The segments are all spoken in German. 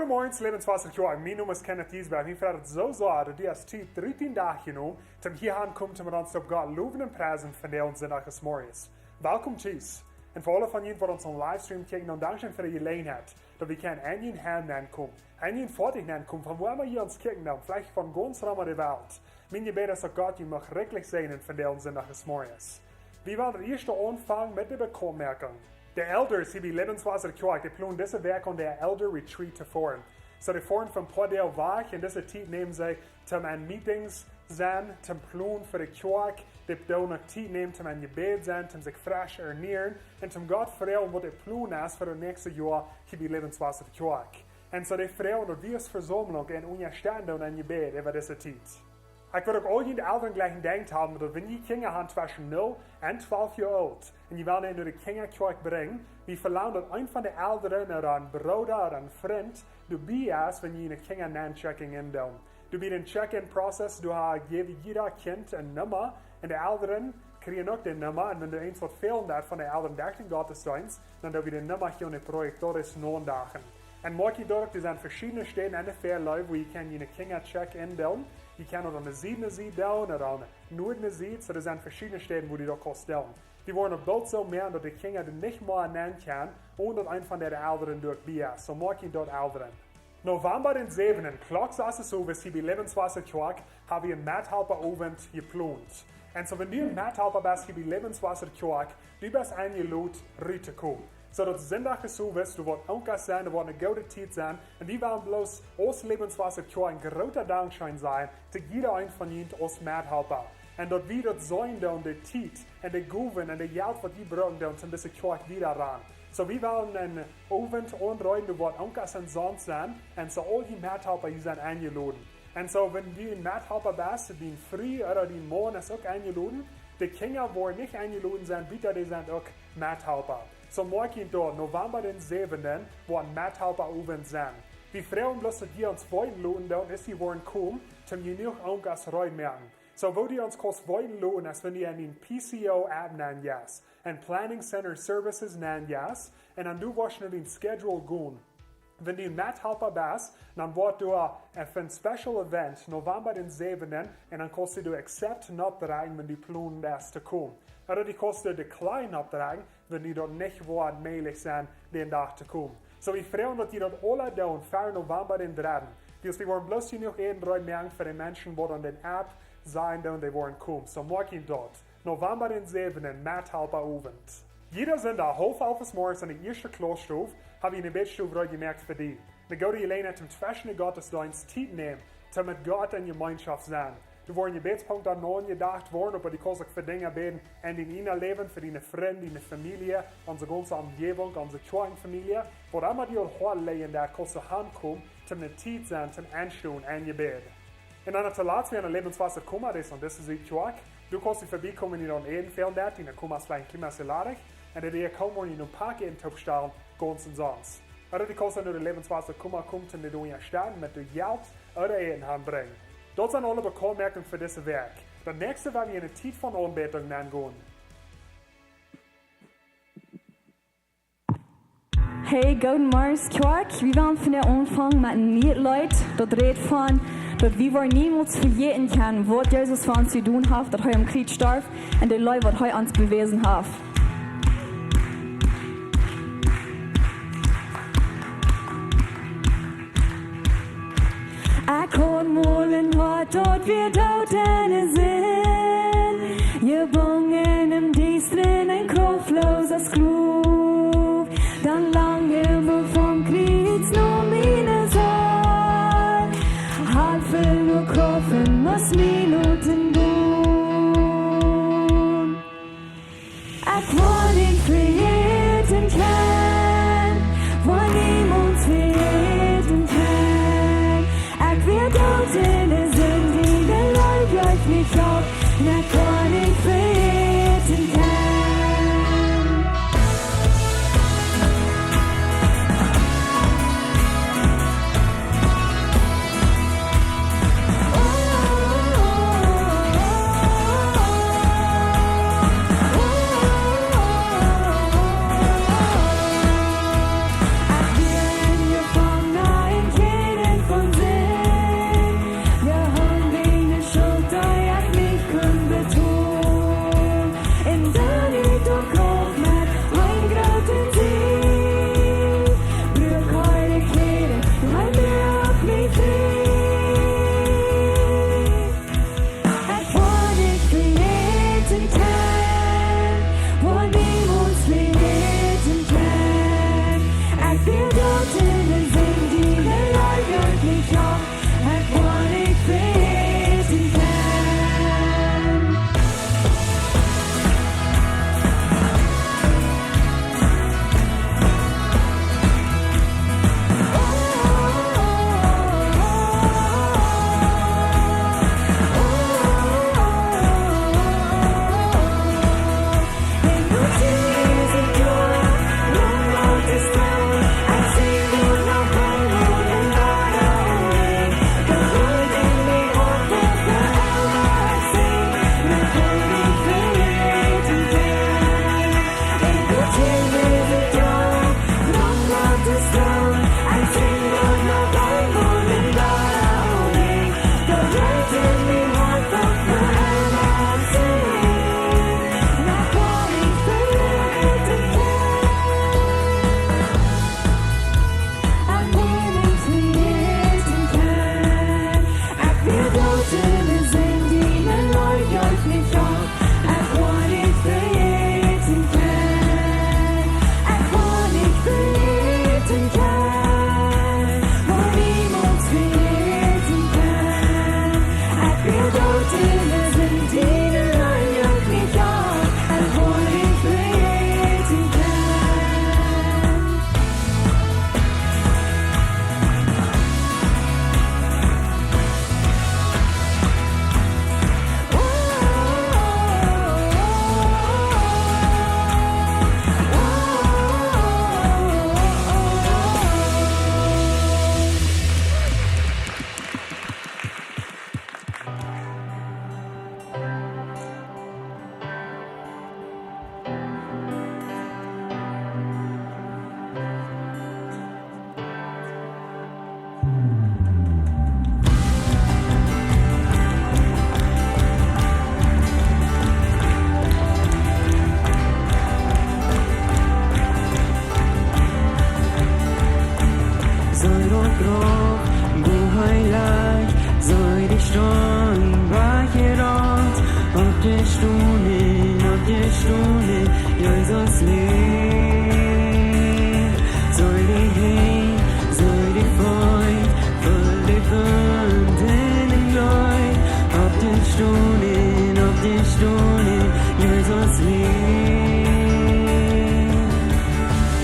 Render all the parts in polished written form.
Goedemorgen, Lebenswasser. Mijn naam is Kenneth Giesberg. Ik vind het zo zwaar dat die als 13 dagen genomen, om hier aankomt om ons op God loven en prijzen van de ons zinnig morgens. Welkom thuis. En voor alle van jullie die ons on livestream kijken, dan dank je voor de gelegenheid dat we kunnen aan je hand aankomen. Aan je voeten aankomen, van waar we hier ons kijken dan, vielleicht van ganz Rama de Welt. Mijn gebed is dat God je mag rekelijk zijn en van de ons zinnig morgens. We willen het eerste aanvangen met de bekommerking. De elders hier bij Lebenswasser Kerk, die plannen deze week aan de Elder Retreat te voeren. So die voeren van Podel weg en deze tijd nemen zij om aan meetings zijn, te plannen voor de kerk. Die doen ook tijd nemen om aan gebed zijn, om zich frisch ernähren en om God vertellen wat de plan is voor het nächste jaar hier bij Lebenswasser Kerk. En so die vertellen dat we als verzameling en ondersteunen aan gebed over deze tijd. Ik wil ook al jullie ouderen gleich gedacht haben, dat wanneer je kinderen hebben tussen 0 en 12 jaar oud, en je wil naar de kinderkerk brengen, wie verlangen dat een van de ouderen, of een broeder, of een vriend, erbij is, wanneer je een kindernaam-checking in doet. Du bij een check-in proces, du geeft jeder kind een nummer, en de ouderen krijgen ook de nummer, en wenn du eens wat fehlen dat van de ouderen 13 gottesdienst, dan doen we de nummer hier in de projectores nondagen. En maak je door, er zijn verschillende steden en de verlui, waar je kan je kindercheck-in doen. Je kan het aan de zuiden doen, of aan de noorden zijde, so er zijn verschillende steden, waar je dat kan stellen. Die worden op dat zo meer, dat de kinderen er niet meer nemen kan, ohne dat een van de ouderen doorbij is. So maak je dat ouderen. November den 7. kloks als het zo is, hier bij Lebenswasser Kerk, hebben we een Mathelper-Abend gepland. En so wenn du een Mathelper bist, hier bij Lebenswasser Kerk, du bist eingeladen, rüber te komen. Zodat zondag is zo is, er wordt onkers zijn, er wordt een goede tijd zijn. En die willen bloos als Lebenswasser Kerk een groter dankschein zijn, te jeder een van jullie als Mathelper. En dat we dat zijn doen, de tijd en de goven en de geld wat die brengen doen, om deze kerk wieder aan. So we willen een avond aandraaien, er wordt onkers en zand zijn. En so al die Mathelper die zijn eingeladen. En so wenn du een Mathelper bist, die vrij oder die morgen is ook eingeladen. De kinderen worden niet eingeladen zijn, bitter die zijn ook Mathelper. So morgen dort, November den 7. wordt Mathelper-Abend zijn. Die vrouwen bloß dat die ons woorden loten doen, is die worden komen, om je nog onkers ruim merken. So wo die ons kost woorden loten, is wenn die an den PCO-App nennen jas, en Planning Center Services nennen jas, en dan du wirst naar den Schedule gaan. Wenn die een Mathelper bist, dan wordt du een special event, November den 7. En dan kost du accept en opdragen, wenn die plannen best te komen. Oder die kosten de kleine opdragen, wenn die dort nicht worden möglich zijn, den Tag te komen. So we vragen dat die dat alle doen, voor November den 3. Dus we worden bloß hier nog één ruim merken voor de mensen, die aan de app zijn doen, die worden komen. So morgen dort, November den 7. Mathelper-Abend. Jeder zondag half 11 morgens aan de eerste kloostoof, heb je een bedstoof gemerkt voor die. Dan ga je alleen het verschillende gottesdienst tijd nemen, om met God in gemeenschap zijn. Du worden je bedspunkt aan non gedacht worden, aber die kannst ook voor dingen beden en die in je leven, voor die vrienden, die familie, onze ganze omgeving, onze Kirchenfamilie. Wat allemaal die al hoorleggen, daar kannst du aankomen, om de tijd zijn, om aanschauen en je bed. En dan het laatste weer een Lebenswasser kommer is, en dit is die Kerk. Du kannst die voorbij komen in een evenveld, die dan kommer vielleicht klimatische en dat je komen in een park in opstellen, ganz en zons. Oder die kannst du naar de Lebenswasser kommer komt en die doen je staan met de geld oder eten aanbrengen. Dat zijn alle bekommerkingen voor deze werk. Dat nächste werden we in een tijd van aanbetung aangaan. Hey, guten Morgen, Kerk. Wir werden von der Anfang mit einem Lied, das redet von, dass wir niemals vergeten können, was Jesus für uns getan hat, dass er am Kreuz starb und die Leute, was er uns bewiesen hat. Ik kon molen wat tot weer doden zijn. Je bongen hem diestren en kraftloser skroef. Dan lange we van kriets nog mine zijn. Halve nur kroffen was minuten doen. Ik word niet vergeten kan. Waar niemand vergeten kan. Wir Toten sind die Leute euch nicht auf, na kann ich beten kann. Oh, ich bin gefangen, Jesus lebt. Soll die Heen, soll die Freund, voll die Wunden im Leid. Auf den Stunden, Jesus lebt.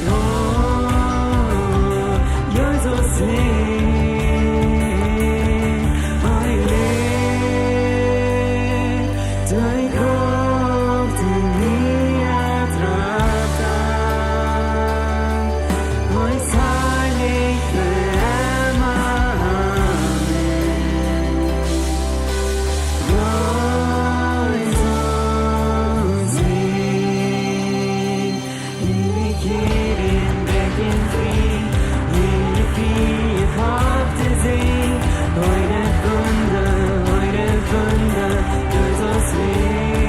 Oh, Jesus lebt. Hij lebt. Dein Kopf, den wir tragen. Euch heilig für immer. Jesus lebt. Ewig jeden Weg in Frieden, jede Vieh auf der See. Heute Wunder, Jesus lebt.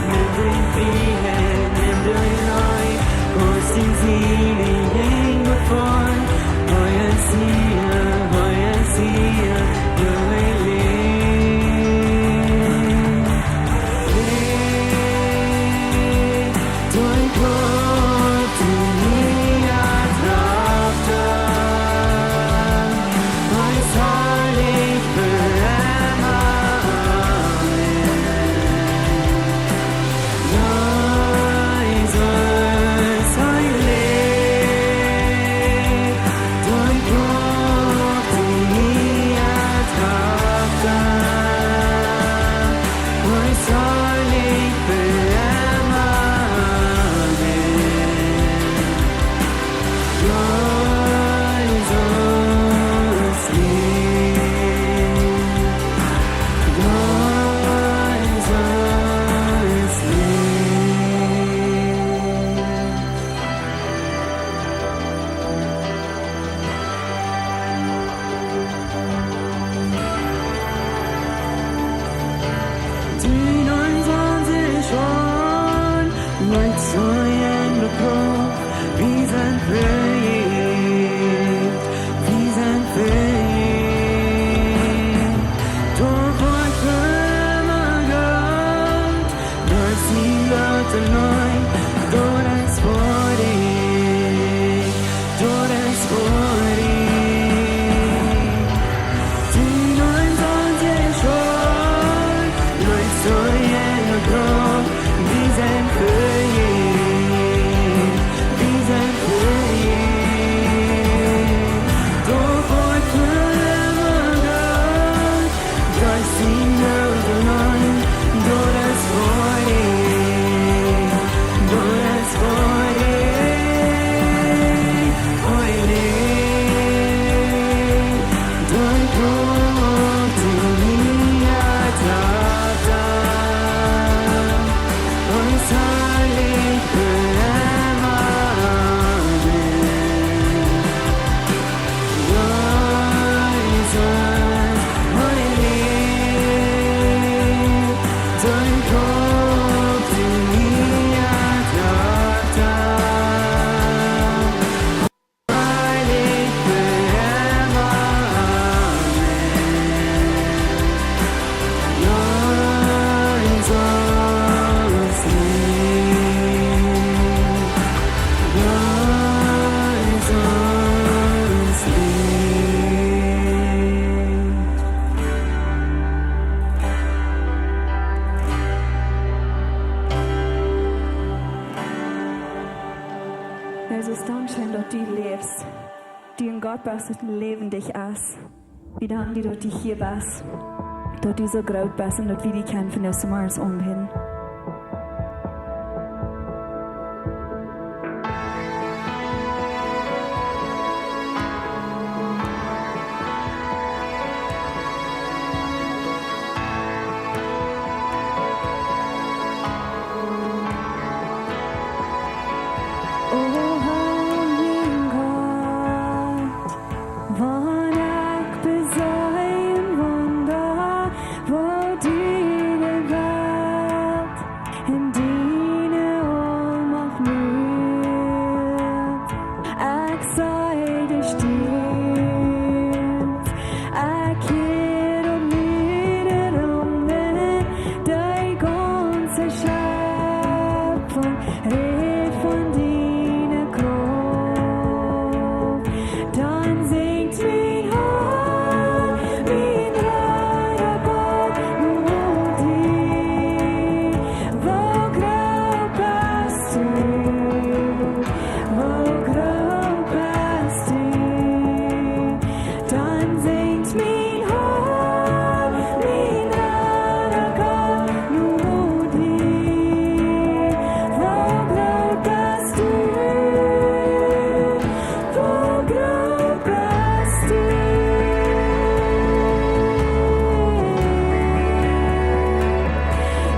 Nimm den Frieden, nimm den Leid, kommst in seligen bevor. Euer SIE, du lebt. Lebt, dein Gott, den wir tragen. Euch heilig für immer. Jesus, hij lebt. Dein Gott, den wir tragen. Euch heilig für immer. Jesus lebt. 23 schon, Leuchtsäulen bekommen, wir sind verjährt, wir sind verjährt. Doch euch immer Gott, dass sie Leute neu, dort ist vor dich, dort ist vor dich. Die 29 schon, Leuchtsäulen bekommen, wir sind verjährt, wir sind verjährt. Doch euch immer Gott, dass sie Leute neu, dort ist vor dich, dort ist vor dich. Heu lebt, dein Gott, den wir tragen. Euch heilig für immer. Jesus, heu lebt, dein Gott, den wir tragen. Heilig für immer. Jesus Jesus, dankeschön, dass du lebst. Du ein Gott bist, das lebendig ist. Wir danken dir, dass du hier bist. Dass du so groß bist und dass wir dich kennen von der Sommers umhin. und red von deiner Kraft. Dann singt mein Herz, mein reiner Gott, nur dir. Wo groß bist du? Wo groß bist du? Dann singt mein Herz, mein reiner Gott, nur dir. Wo groß bist du? Wo groß bist du?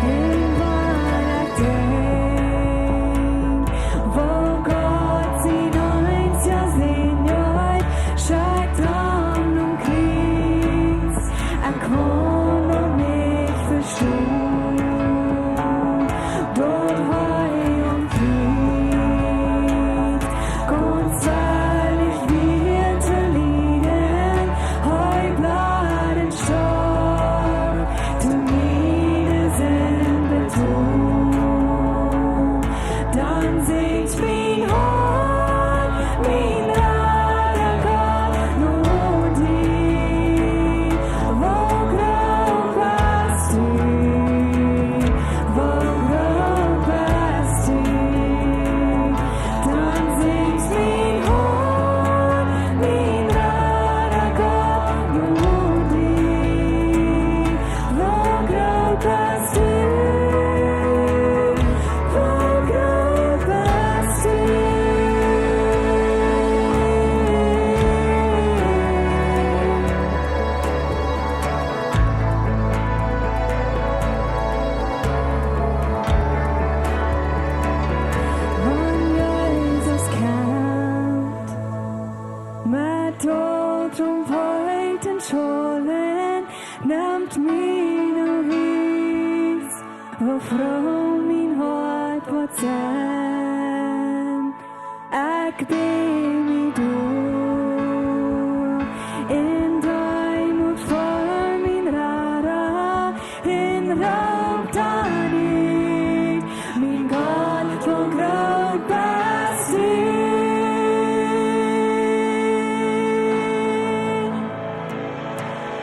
In Woarheit denk, wo Gott sin einziger Sehnheit scheint dran und Kriegs, kann noch nicht verstehen. Dort Heu und Krieg, ganz ehrlich wird zu liegen, Heu bleiben stark, zu mir sind Beton. Dann singt mein Herz, mein reiner Gott, nur dir. Wo groß bist du? Wo groß bist du? Dann singt mein Herz, mein reiner Gott, nur dir. Wo groß bist du? Wo groß bist du? Wann Jesus kommt, mit Tod und Weiten Schollen, nimmt meine Ries, wo froh mein Hart wird sein. Ich bin wie du, in Deimut vor mein Rara, in Raum da nicht, mein Gott, wo groß bist du?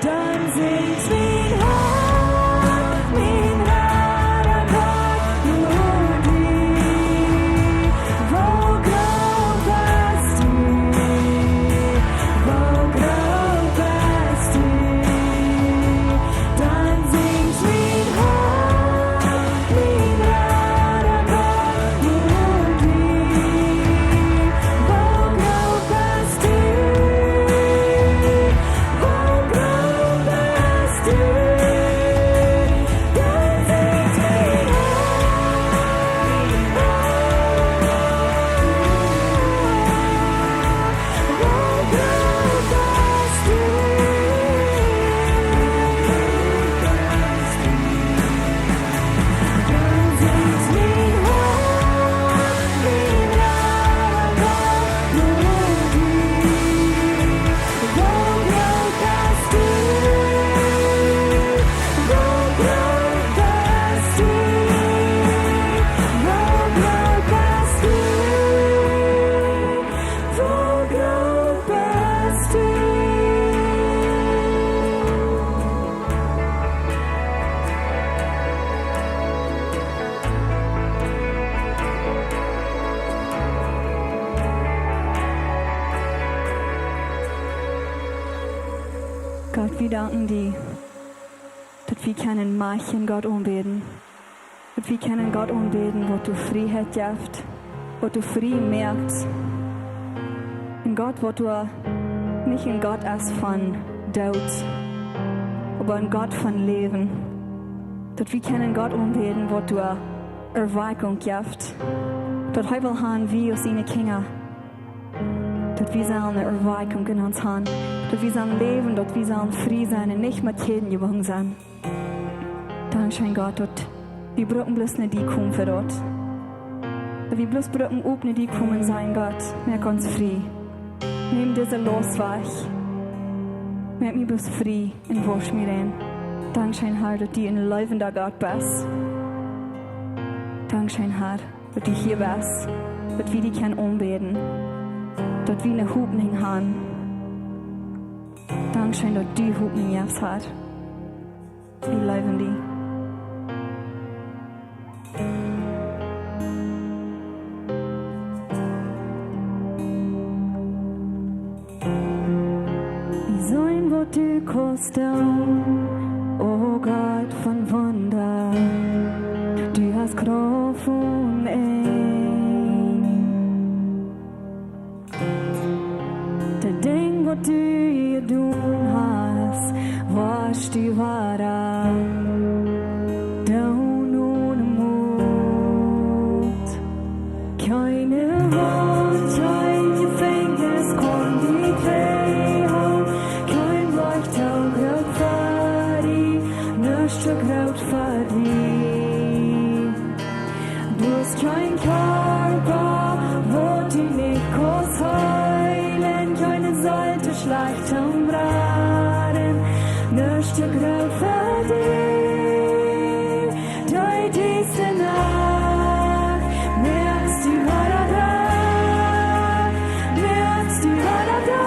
Dann singt mein Herz, mein reiner Gott, nur dir. Wo groß bist du? Wo groß bist du? Dann singt mein Herz, mein reiner Gott, nur dir. Wo groß bist du? Wo groß bist du? Dann singt mein Gott, wir danken dir, dass wir können Märchen Gott anbeten. Dass wir können Gott anbeten, wo du Freiheit gibst, wo du frei merkst. Ein Gott, wo du nicht ein Gott ist von Tod, aber ein Gott von Leben. Dass wir können Gott anbeten, wo du Erweckung gibst. Dass heute haben wir als seine Kinder. Dass wir sollen eine Erweckung in uns haben. Dass wir sollen leben, dass wir sollen frei sein und nicht mit Ketten gebunden sein. Dankeschön Gott, dass wir brauchen bloß nicht die kommen für dort. Dass wir bloß brauchen auch nicht die kommen sein, Gott. Merk uns frei. Nimm diese Losweg. Merk mich bloß frei und wasch mir rein. Dankeschön Herr, dass du ein lebender Gott bist. Dankeschön Herr. dat die hier bist, dat wir die können umbeten, dat wir eine Hoffnung haben. Dankeschön, dass die Hoffnung jetzt hat. Wir lieben die. Wir sollen, wo du kommst, oh Gott von Wunder, du hast Kraft und der Ding, wo du hier tun hast, was die Wahrheit, down ohne Mut, keine Wand, kein Gefängnis, kann die Drehung, kein Leuchtturm für die, nichts zu Kraut für die. Du hast kein Körper, wo die nicht kurz heulen, keine Seite schleicht am Braten, nichts zu Kraut für die. Durch diese Nacht merkst du, was da, merkst du, was da.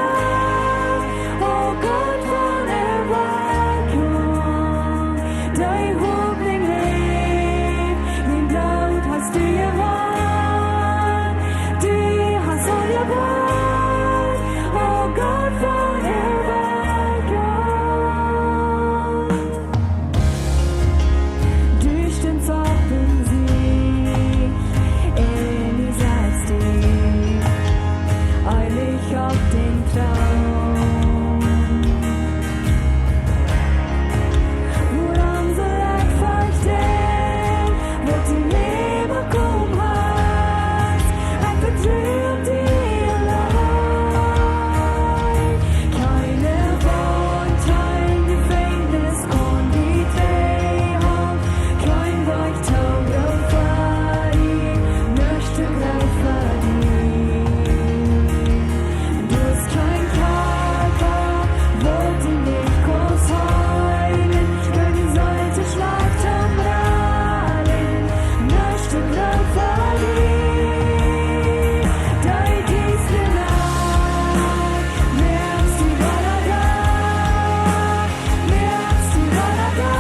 Oh Gott, von Erweckung, dein Hoffnung lebt, den Tod hast du gewonnen, du hast all gewonnen. Oh Gott, von Erweckung, durch den Zorn Sieg, du setzt dich eilig auf den Thron. Woran soll ich verstehen, wo du Leben kommen hast? Ich vertraue dir allein. Keine Wand, kein Gefängnis kann die Drehung, kein Leuchtturm für die, nichts zu Kraut für die. Du hast kein Körper, wo du nicht kurz heulen, keine Seite schleicht am Braten, nichts zu Kraut für die. Durch diese Nacht merkst du, was da, merkst du, was da.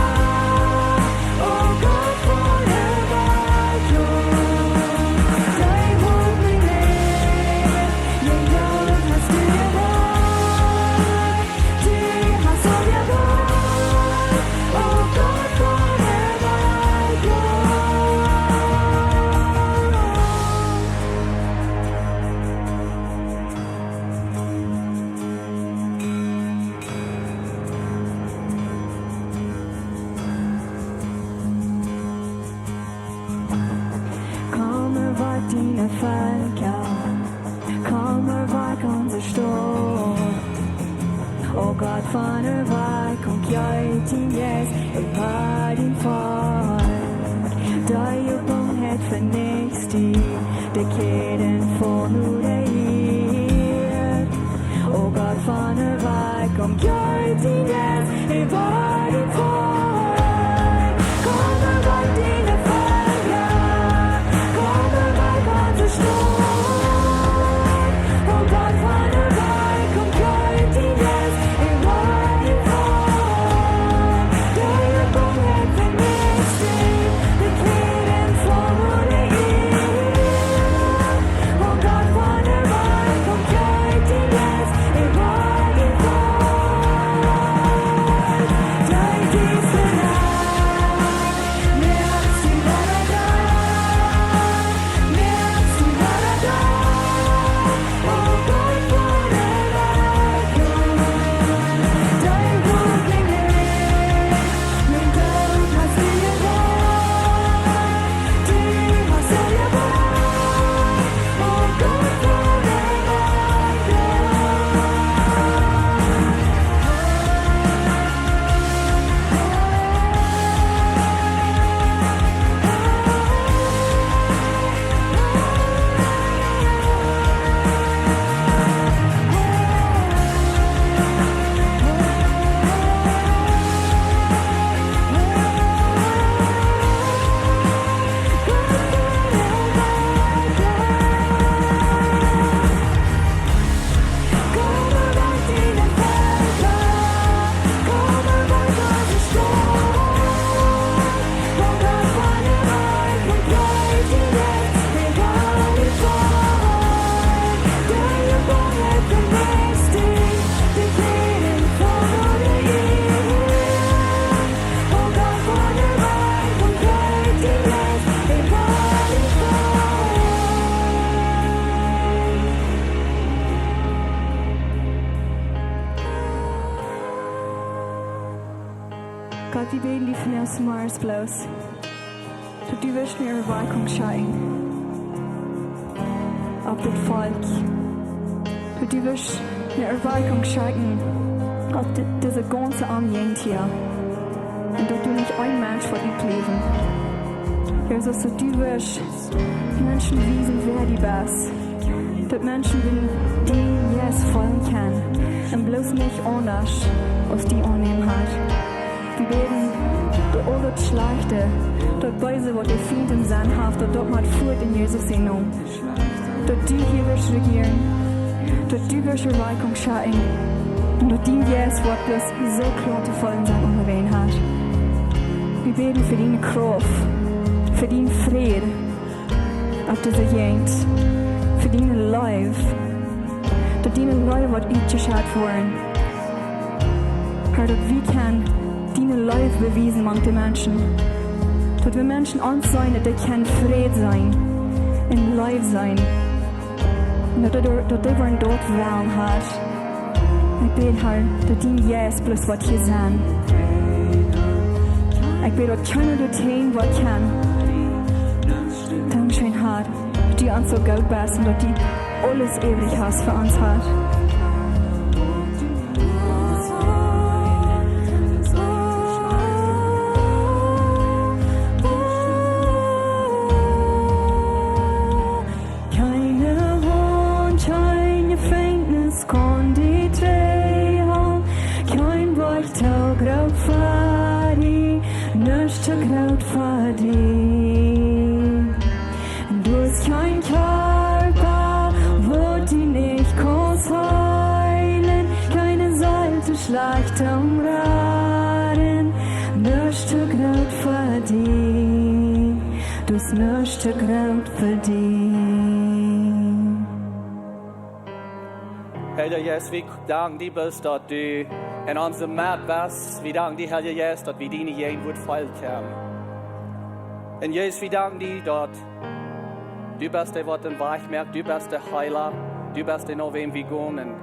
Oh Gott, von Erweckung, dein Hoffnung lebt, jeden Tod hast du gewonnen, du hast all gewonnen. Oh Gott, von Erweckung. Kommer vart dina fölkar, kommer vart unser stort. Och Gott von Erweckung, jag din gäst, var din folk. Dig uppånghet förnäst dig, det keden får nu dig er. Och Gott von Erweckung, jag din gäst, var din folk. Kommer vart dina fölkar, kommer vart unser stort. Och Gott von Erweckung, jag din gäst, var din folk. Dig wir beten die von uns Mars bloß. Du wirst mir Erweckung schenken. Auf das Volk. Du wirst mir Erweckung schenken. Auf diese ganze Ambiente hier. Und dass du nicht ein Mensch vor dir leben. Jesus, dass du wirst Menschen wiesen, wer die bist. Dass Menschen die Jesus folgen können. Und bloß nicht anders, als die annehmen hat. Wir beten, dass alles Schlechte, das Böse, was ihr Feind im Sinn habt, dass dort mal führt in Jesus Namen. Dass du hier wirst regieren, dass du wirst Erweckung schenken und dass dein Jesus Wort bloß so klar zu folgen sein unterwegs hat. Wir beten für deine Kraft, für deinen Frieden auf dieser Gegend, für deine Life, dass deine Leute, was eingeschaltet wurden, Herr, dass wir können deine Life beweisen manche Menschen. Dass wir Menschen anzeigen, dass die können Frieden sein, in Life sein. Und dass die wollen dort wählen hat. Ich bete, Herr, dass die Jesus bloß was hier sind. Ich bete, dass keiner dort hin, was kann. Dankeschön, Herr, dass du uns so gut bist und dass du alles ewig hast für uns, Herr. Te groot voor die. Du hast kein Körper, wo die nicht kannst heilen. Keine Seite schleicht umraden. Nichts te groot voor die. Du hast nichts te groot voor die. Herr Jesus, wir danken dir, dass du in unserem Mat bist. Wir danken dir, Herr Jesus, dass wir deine jeden Wort feil haben. Und Jesus, wir danken dir, dass du bist der, der den Weg merkt, du bist der Heiler, du bist der, nach wem wir gehen. Und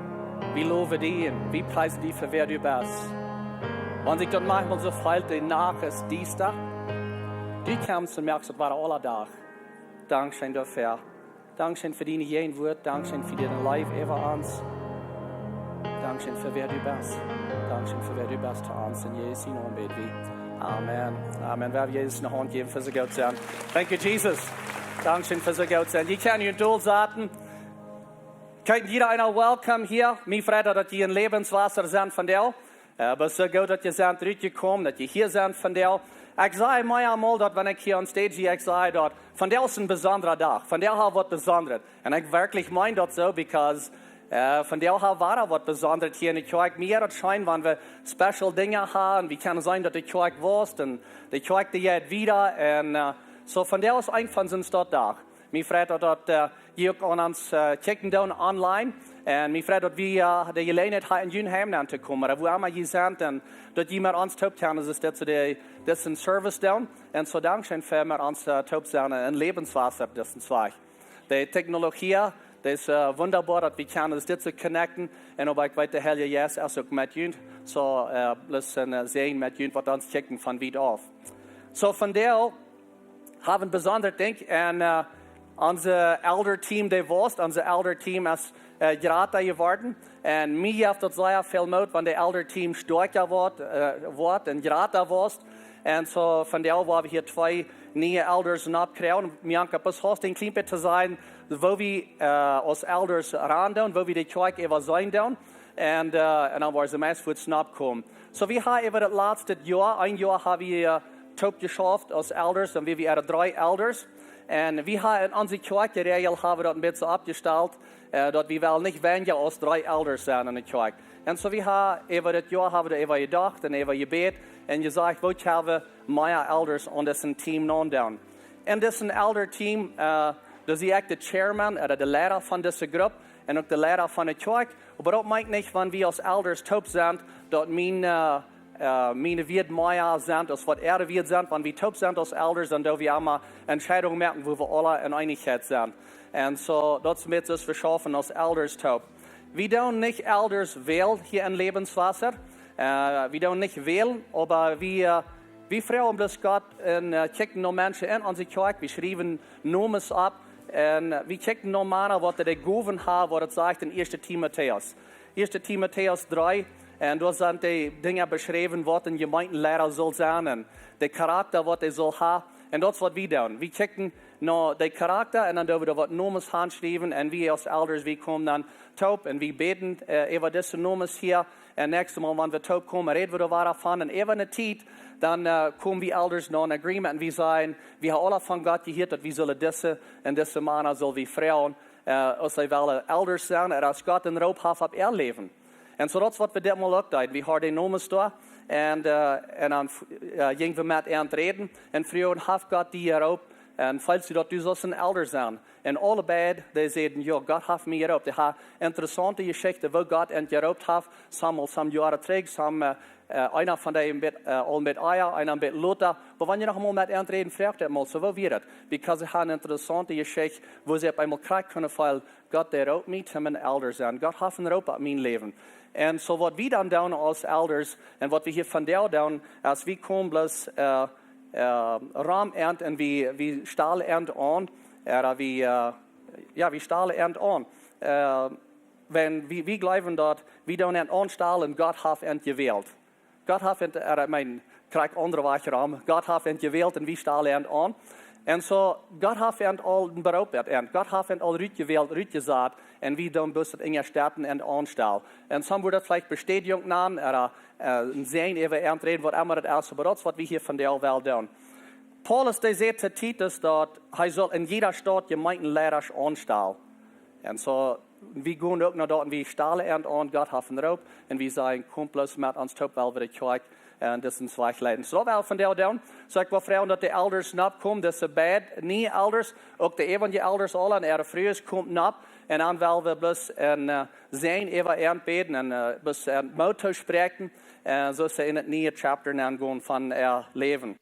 wir loben dich und wir preisen dich für wer du bist. Und sich dort manchmal so fällt, nach ist Dienstag. Du kommst und merkst, das war aller Tag. Dankeschön dafür. Dankeschön für deine jeden Wort. Dankeschön für deine Life über uns. Dankeschön für wer du bist. Dankeschön für wer du bist für uns. In Jesu Namen beten wir. Amen. Amen. Wir haben Jesus eine Hand geben für so gut sein. Thank you, Jesus. Dankeschön für so gut sein. Ich kann Ihnen Duld sagen. Kann jeder einer welcome hier. Mir freut, dass ihr ein Lebenswasser sind von dir. Aber so gut, dass ihr seid zurückgekommen, dass ihr hier seid von dir. Ich sage mir einmal, dass wenn ich hier on stage gehe, ich sage, dass von der ist ein besonderer Tag. Von der her wird besonders. Und ich wirklich meine das so, because von der her war was Besonderes hier in der Kirche. Mir hat es scheint, wenn wir special Dinge haben, wie kann es sein, dass die Kirche warst und die Kirche die jetzt wieder. Und so von der aus einfach sind es dort da. Mir freut, dass ihr an uns checken down online. Und mir freut, dass wir die Gelegenheit haben, in Jünheim zu kommen. Wo immer ihr seid, und dass jemand uns taugt haben, ist das ist ein Service down. Und so Dankeschön für mir uns taugt sein, ein Lebenswasser, das ist zwei. Die Technologie, das ist wunderbar, dass wir können das zu connecten. Und aber ich weiß, der Herr Jesus ist auch mit uns. So, lassen sehen mit uns, was uns checken von weit auf. So, von der haben wir besonders Ding. Und unser Elder-Team, der warst, unser Elder-Team ist gerade geworden. Und mir hat das sehr viel Mut, wenn der Elder-Team stärker wird und gerade warst. Und so, von der waren wir hier zwei neue Elders abgekriegt. Wir haben bis heute ein klein bisschen zu sein, wo wir als Elders ran tun, wo wir die Kirche immer sein tun. Und dann war es meist für den abkommen. So, wir haben über das letzte Jahr, ein Jahr haben wir top geschafft als Elders, und wir haben 3 Elders. Und wir haben in unserer Kirche haben wir das ein bisschen abgestellt, dass wir nicht weniger als 3 Elders sind in der Kirche. Und so wir haben über das Jahr haben wir gedacht und gebeten und gesagt, wo haben mehr Elders und das ist ein Team non down. Und das ist ein Elder-Team, das ist der Chairman oder der Lehrer von dieser Gruppe und auch der Lehrer von der Kirche. Aber das meint nicht, wenn wir als Elders top sind, dass meine wird mehr sind, als was wird sind, wenn wir top sind als Elders, dann wir immer Entscheidungen machen, wo wir alle in Einigkeit sind. Und so, das mit uns verschaffen als Elders top. Wir tun nicht Elders wählen hier in Lebenswasser. Wir tun nicht wählen, aber wir wie Frauen bloß Gott und checken noch Menschen in onze kerk. Wir schreiben Nomes ab und wir checken noch Männer, was der Goven hat, was es sagt in 1. Timotheus. 1. Timotheus 3, und da sind die Dinge beschrieben, was ein Gemeindelehrer soll sein und der Charakter, was er soll haben. Und das ist, was wir tun. Wir checken noch den Charakter und dann dürfen wir was Nomes handschreiben und wir als Elders, wir kommen dann taub und wir beten über diese Nomes hier. Und nächstes Mal, wenn wir taub kommen, reden wir davon. Und über eine Zeit, dann kommen wir Elders noch in Agreement und wir sagen, wir haben alle von Gott gehört, dass wir sollen diese und diese Männer, sollen wir Frauen, als sie wollen Elders sein, und als Gott in Raub hat auf ihr Leben. Und so das ist, was wir diesmal auch tun. Wir haben die Nomes da. Und dann gingen wir mit ihnen reden. Und früher hat Gott die erlaubt. Und falls sie dort, du sollst ein Elder sein. Und alle beiden, die sagten, ja, Gott hat mich erlaubt. Die haben interessante Geschichten, wo Gott ihn erlaubt hat. Some Jahre zurück, einer von denen mit Eier, einer mit Lothar. Aber wenn ihr noch einmal mit ihnen reden, fragt ihr mal, so wo wird es? Weil sie haben interessante Geschichten, wo sie auf einmal kriegen können, weil Gott erlaubt mich, um ein Elder sein. Gott hat einen Raub auf mein Leben. Und so was wir dann tun als Elders und was wir hier von der tun, als wir kommen bloß Rahmernte und wir stahlen Ernte an, wir stahlen Ernte an. Wenn wir glauben dort, wir tun Ernte anstahlen, Gott hat Ernte gewählt. Gott hat Ernte, kriegt andere Weichraum, Gott hat Ernte gewählt und wir stahlen Ernte an. Und so, Gott hat Ernte all beraubt Ernte. Gott hat Ernte all Rüt gewählt, Rüt gesagt, und wir tun bloß in der Städten und anstellen. Und so wird das vielleicht Bestätigung nennen, oder sehen, über Ernte reden, was immer das ist, aber das ist, was wir hier von der Welt tun. Paulus, der sagt zu Titus, dass er soll in jeder Stadt Gemeindelehrer anstellen. Und so, wir gehen auch noch dort und wir stahlen Ernte an, Gott hat einen Raub, und wir sagen, komm bloß mit uns top, weil wir die Kirche und das sind zwei Leiden. So, weil von der down, sagt wir Frauen, dass die Elders nicht kommen, das ist bad, nie Elders, auch die Evangelien alle, und ihre Frühes kommt nicht, und dann wollen wir bloß sehen, über Ernte beten, und bloß Motto sprechen, so ist in das neue Chapter gehen von ihr Leben.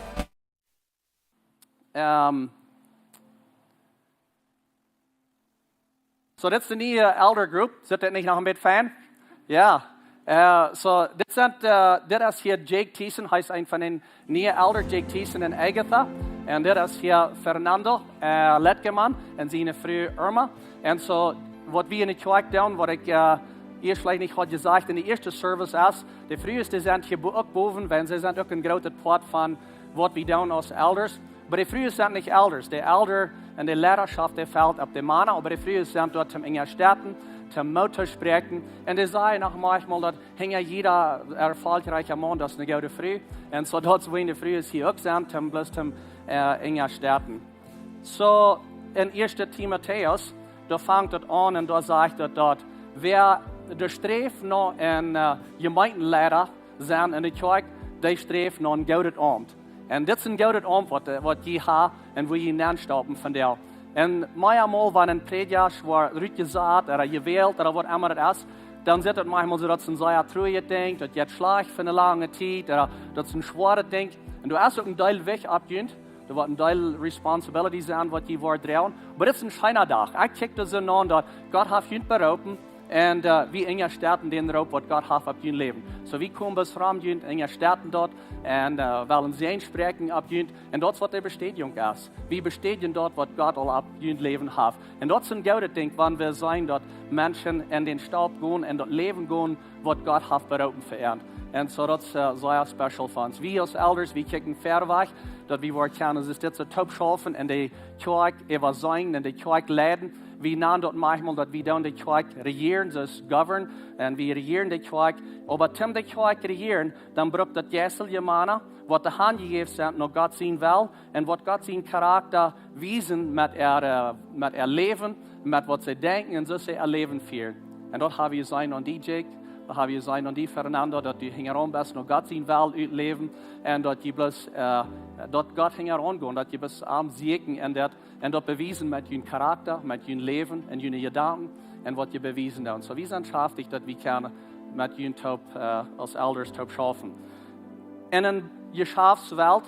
So, das ist die neue Elder Group, seid ihr nicht noch ein bisschen Fan? Ja. So, das ist hier Jake Thiessen, heißt ein von den neuen Elder, Jake Thiessen und Agatha. Und das ist hier Fernando Lettgemann und seine Frau Irma. Und so, was wir in der Kirche tun, was ich erst vielleicht nicht hat gesagt, in der ersten Service ist, die frühesten sind hier auch boven, wenn sie sind auch ein großer Part von, was wir tun als Elders. Aber die frühesten sind nicht Elders. Die Elder und die Lehrerschaft, die fällt auf die Männer, aber die frühesten sind dort in Städten, zum Motto sprechen. Und ich sage noch manchmal, dass jeder erfolgreiche Mann, das ist eine gute Früh. Und so dort, wo die Früh ist, hier auch sind, bloß in Städten. So, in 1. Timotheus, da fängt das an und da sagt er dort, wer der streeft noch ein Gemeindelehrer sein in der Kirche, der streeft noch ein gutes Amt. Und das ist ein gutes Amt, was die haben und wo die nachstoppen von der. Und manchmal, wenn ein Prediger richtig gesagt oder gewählt oder was immer das ist, dann sieht es manchmal so, dass es ein sehr treuer denkt, dass jetzt schlecht für eine lange Zeit oder dass es ein schwerer denkt. Und du hast auch einen Teil weg abgehend. Da wird ein Teil Responsibility sein, was die Wort drehen. Aber das ist ein schöner Tag. Ich check das so an, dass Gott hat ihn beraubt. Und wie in der Städten den Raub, was Gott hat auf ihr Leben. So wie kommen wir rum in der Städten dort und wollen sie sprechen ab und das ist, was die Bestätigung ist. Wir bestätigen dort, was Gott all ab ihr Leben hat. Und das ist ein gutes Ding, wenn wir sein, dort Menschen in den Staub gehen und dort leben gehen, was Gott hat beraubt für ihn. Und so das ist sehr special für uns. Wir als Elders, wir kicken Fairweg, dass wir können, es ist jetzt so top schaffen in der Kirche, über sein, in der Kirche leiden. Wir nennen dort manchmal, dass wir dann die Kirche regieren, das govern, und wir regieren die Kirche. Aber zum die Kirche regieren, dann braucht das jährliche Männer, was die Hand gegeben sind, noch Gott sein will, und was Gott sein Charakter wiesen mit ihr Leben, mit was sie denken, und so sie ihr Leben führen. Und dort haben wir sein an die Jake, da haben wir sein an die Fernando, dass die hingeran bist, noch Gott sein will, leben, und dass die bloß, dort Gott hingeran gehen, dass die bis am Siegen und dort bewiesen mit ihrem Charakter, mit ihrem Leben, und ihren Gedanken, und was die bewiesen haben. So, wir sind schaftig, dass wir können mit ihren Top, als Elders top schaffen. In einer Geschäftswelt,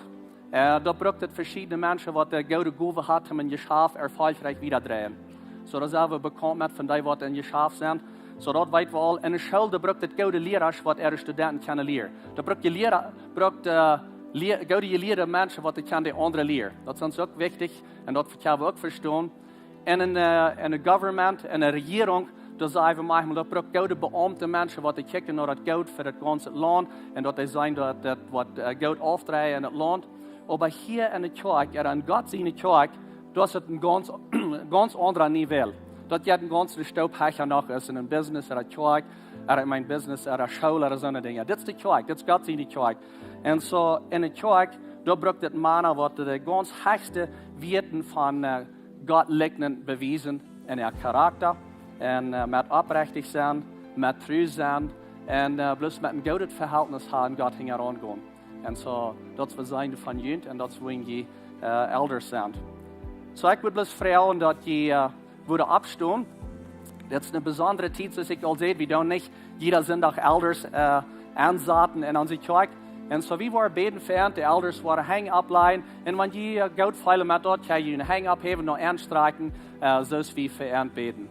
da braucht es verschiedene Menschen, die der gute Gove hat, um ein Geschäft erfolgreich wieder drehen. So, das haben wir bekannt mit von denen, die in Geschäft sind. So, dort weit wir all, in der Schule braucht es gute Lehrer, was ihre Studenten können lernen. Da braucht die Lehrer, Gauw die leren mensen wat ik kan de anderen leren. Dat is ook wichtig en dat kunnen we ook verstaan. En in een government, in een regering, daar zeggen we manchmal, dat braucht gauw de beamte mensen wat die kijken naar het goud voor het ganze land. En dat die zijn dat wat goud afdraaien in het land. Maar hier in de kerk, in Gott zijn kerk, dat is het een ganz ander niveau. Dat je een ganze stoophecher nog is in een business, in een kerk, in mijn business, in een school, in zo'n dingen. Dit is de kerk, dit is Gott zijn kerk. En zo in de kerk, daar braucht het mannen wat de ganz hoogste weten van God liggend bewijzen in haar karakter. En met oprechtig zijn, met trouw zijn. En bloos met een gouden verhältnis hebben, God ging eraan gaan. En zo, dat we zijn van junt en dat we je elders zijn. Zo ik wil bloos vragen dat je worden opstaan. Dat is een bijzondere tijd, zoals ik al zei. We doen niet jeder zondag elders aanzetten in onze kerk. En zo wie waren beden verant, de elders waren hang opleiden. En wanneer je goud veilen met dat, kan je een hang opheven en aanstrijken, zoals we verant beden.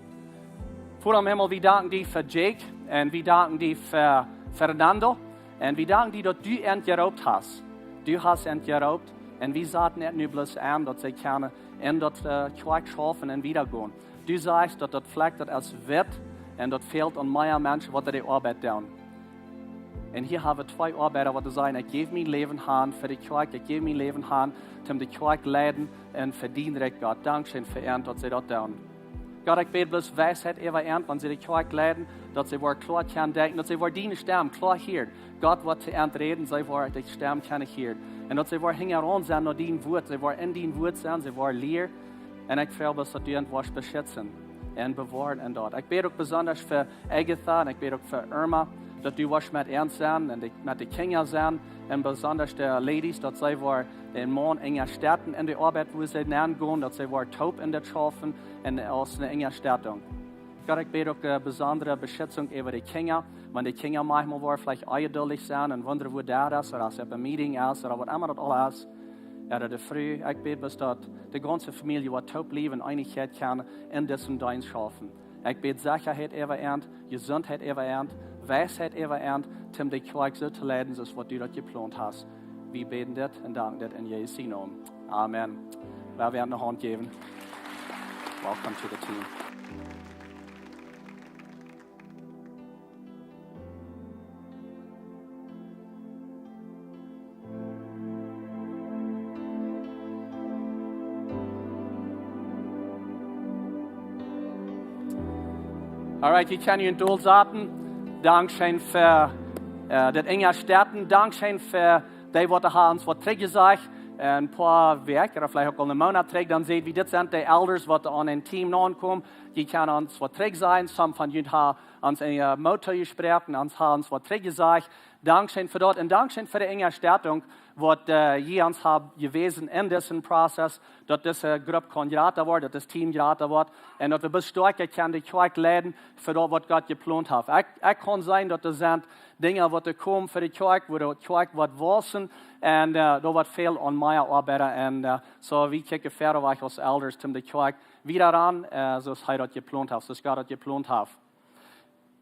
Voor am Himmel, we danken die voor Jake en we danken die voor Fernando. En we danken die dat du entgeroopt hast. Du hast entgeroopt en we zaten het nu bloos aan dat zij kunnen in dat kerk schaffen en wieder gaan. Du zegt dat vlek dat als wet en dat fehlt aan meer mensen wat die arbeid doen. En hier hebben we twee arbeiders wat zeggen, ik geef mijn leven aan voor de kerk, ik geef mijn leven aan om de kerk leiden en verdienen ik God. Dankzij verant dat zij dat doen. God, ik bid bloos wijsheid even wanneer ze de kerk leiden, dat ze waar klaar kunnen denken, dat ze waar die stem klaar heert. God wat ze aantreden, ze waar de stem kunnen heert. En dat ze waar hingen zijn naar die woord, ze waar in die woord zijn, ze waar leer. En ik vraag bloos dat u het was beschützen en bewaren en dat. Ik bid ook besonders voor Agatha en ik bid ook voor Irma, dat u was met ons zijn en met de kinderen zijn. En besonders de ladies, dat zij waar in man in steden in de arbeid, wo ze gaan, dat zij waar taub in dat schaffen en als een enge stedung. God, ik bid ook besondere beschützung over de kinderen, want de kinderen manchmal waar vielleicht ongeduldig zijn en wonderen wo daar is, of als er een meeting is, of wat immer dat al is. Ja, de vrou, ik bid dus dat de ganze familie wat taub leven en einigheid kan in deze dienst schaffen. Ik bid zekerheid even gezondheid even wijsheid even om de kerk zo te leiden zoals wat u dat gepland hast. We beten dit en danken dit in Jezus naam. Amen. Laten we een hand geven. Welcome to the team. Alright, ich kann Ihnen doel zaten. Dankzij voor dat enge steden. Dankzij voor die wat ons wat teruggezegd. Een paar weken, of vielleicht ook al een maand terug, dan zien we dit zijn de elders wat aan een team aankomen. Die kan ons wat terug zijn. Some van jullie hebben ons een motto gesproken, ons hebben ons wat teruggezegd. Dankzij voor dat en dankzij voor de enge stedung, wat je ons hebben gewezen in deze proces, dat deze groep kan geraten worden, dat dit team geraten wordt, en dat we besterker kunnen de kerk leiden voor dat wat God gepland heeft. Ik kan zijn dat er zijn dingen wat er komen voor de kerk, waar de kerk wat wassen, en daar wordt veel aan mij arbeiden, en zo we kijken verder weg als elders om de kerk weer aan, zoals hij dat gepland heeft, zoals God dat gepland heeft.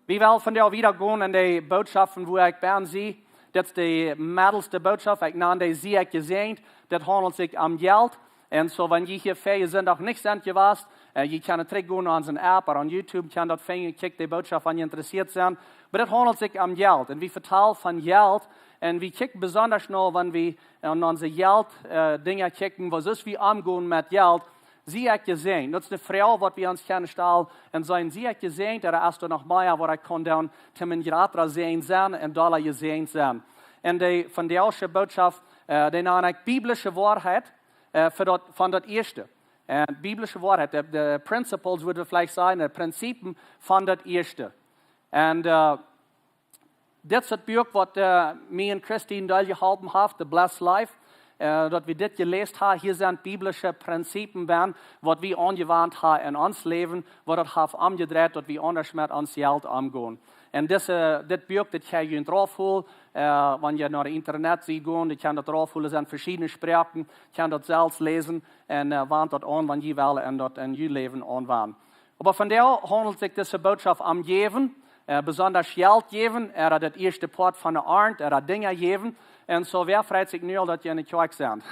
We willen vandaag wieder gaan in de boodschappen wo ik ben zie. Dat is de middelste boodschap. Ik naam de SIE-AJENT. Dat handelt zich om geld. En zo, wanneer je hier vijf zondag niet bent geweest, je kan het teruggaan naar onze app of aan YouTube, kan dat vinden, kijk de boodschap wanneer je geïnteresseerd bent. Maar dat handelt zich om geld. En we vertellen van geld. En we kijken besonders naar wanneer we aan onze geld dingen kijken, wat is we omgaan met geld. SIE-AJENT, dat is de vraag wat we ons kunnen stellen. En zijn SIE-AJENT, er is er nog meer wat ik kan doen, om een gratis zijn en dollar gezien zijn. En de vandaagse boodschap, die naam ik Biblische Woarheit van dat Ieeschte. En Biblische Woarheit, de principles, würden we vielleicht sagen, de principen van dat Ieeschte. En dit is het boek wat mij en Christine geholpen heeft, The Blessed Life. Dat we dit gelezen hebben, hier zijn biblische principen, wat we aangewandt hebben in ons leven, wat het heeft omgedraaid, dat we anders met ons geld omgaan. En dit boek, dat ga je eraf holen, wanneer je naar het internet ziet gaan, je kan dat eraf holen, zijn verschillende spraken, je kan dat zelfs lezen en wand dat aan, wanneer je wil en dat in je leven aanwaan. Maar vandaag handelt zich deze boodschap om geven, besonders Geld geben, hat das erste Part von der Arndt, hat Dinge geben. Und so, wer freut sich nur, dass ihr in der Kirche sind?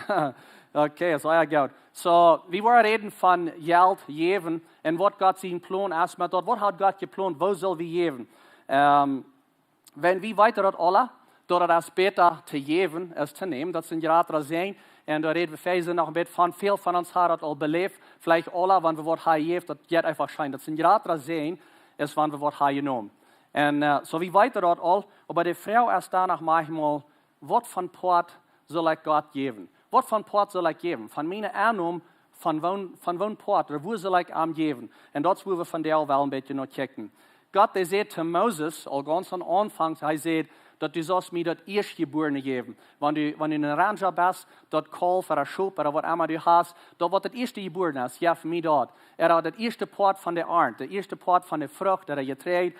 Okay, so ja gut. So, wir wollen reden von Geld geben und was Gott sein Plan ist mit dort. Was hat Gott geplant? Wo soll wir geben? Wenn wir weiter dort alle, dort das besser zu geben, als zu nehmen, das sind gerade sehen. Und da reden wir noch ein bisschen von, viel von uns hat das all belebt. Vielleicht alle, wenn wir was geben, das geht einfach schein. Das sind gerade sehen, ist, wenn wir was genommen. Und so wie weiter dort all, aber die Frau ist danach manchmal, was von Port soll ich Gott geben? Was von Port soll ich geben? Von meiner Annahme, von wann Port, oder wo soll ich ihm geben? Und dort wollen wir von der Welt ein bisschen noch checken. Gott, der sagt zu Moses, all ganz am Anfang, er sagt, dass du sollst mir das Erstgeborene geben. Wenn du in einem Ranger bist, das Kalf oder Schub oder was immer du hast, da wird das Erstgeborene, ja für mich dort. Hat das erste Part von der Ernte, der erste Part von der Frucht, der Getreide,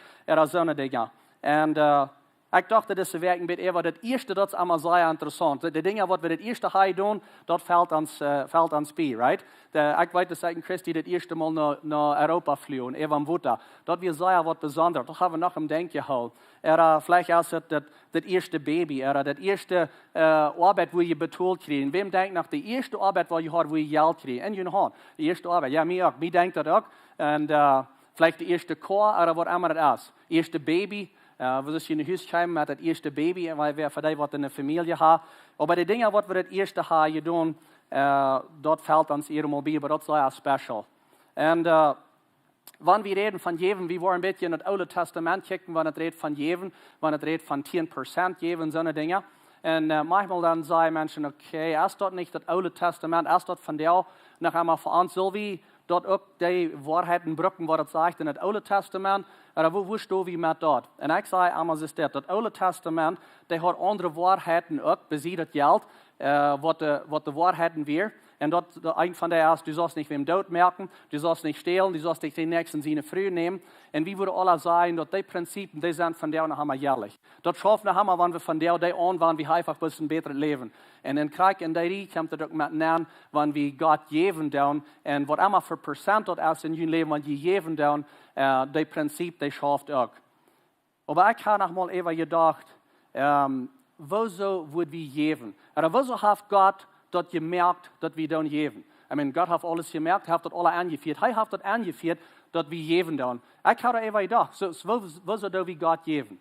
so eine Dinge. Und ich dachte, das wäre ein bisschen, das erste, das ist einmal sehr interessant. Die Dinge, was wir das erste Mal tun, das fällt uns bei, right? Ich weiß, dass ich Christi das erste Mal nach Europa fliehen, am Wutter. Das wird sehr was Besonderes. Das haben wir noch im Denken gehalten. Vielleicht ist das erste Baby, das erste Arbeit, wo ihr betont kriegen. Wem denkt nach der erste Arbeit, wo ihr habt, wo ihr Geld kriegen? Und ihr habt die erste Arbeit. Ja, mir auch. Mir denkt das auch. Und vielleicht der erste Chor oder was immer das ist. Erste Baby. Wir sind in Haus gekommen mit das erste Baby, weil wir für die, was in der Familie haben. Aber die Dinge, was wir das erste haben getan, dort fällt uns irgendwann bei, aber das ist sehr special. Und wenn wir reden von geben, wir wollen ein bisschen in das Alte Testament gucken, wenn es redet von geben, wenn es redet von 10% geben, so eine Dinge. Und manchmal dann sagen Menschen, okay, ist dort nicht das Alte Testament, ist dort von der noch einmal für uns, soll wir dort auch die Wahrheiten brücken, was es sagt in das Alte Testament, oder wo stehen wir mit dort? Und ich sage einmal, das Alte Testament, der hat andere Wahrheiten auch, besiegt das Geld, was die Wahrheiten wären. Und dort, ein von der ist, du sollst nicht wem Tod merken, du sollst nicht stehlen, du sollst nicht den nächsten seine Früh nehmen. Und wie würde alle sagen, dass die Prinzipien, die sind von der und haben wir jährlich. Dort schaffen wir, wenn wir von der und der an waren, wir einfach ein bisschen besser leben. Und in Krieg in der Rie kommt es auch mit nennen, wenn wir Gott geben dann, und was immer für Prozent dort ist in ihrem Leben, wenn wir geben dann, die Prinzip, die schafft auch. Aber ich habe noch mal eben gedacht, wieso würden wir geben? Oder wieso hat Gott dat gemerkt, dass wir dann geben. Ich meine, Gott hat alles gemerkt, hat das alle angeführt. Er hat das angeführt, dass wir geben dann. Ich habe einfach gedacht, wieso do wir Gott geben?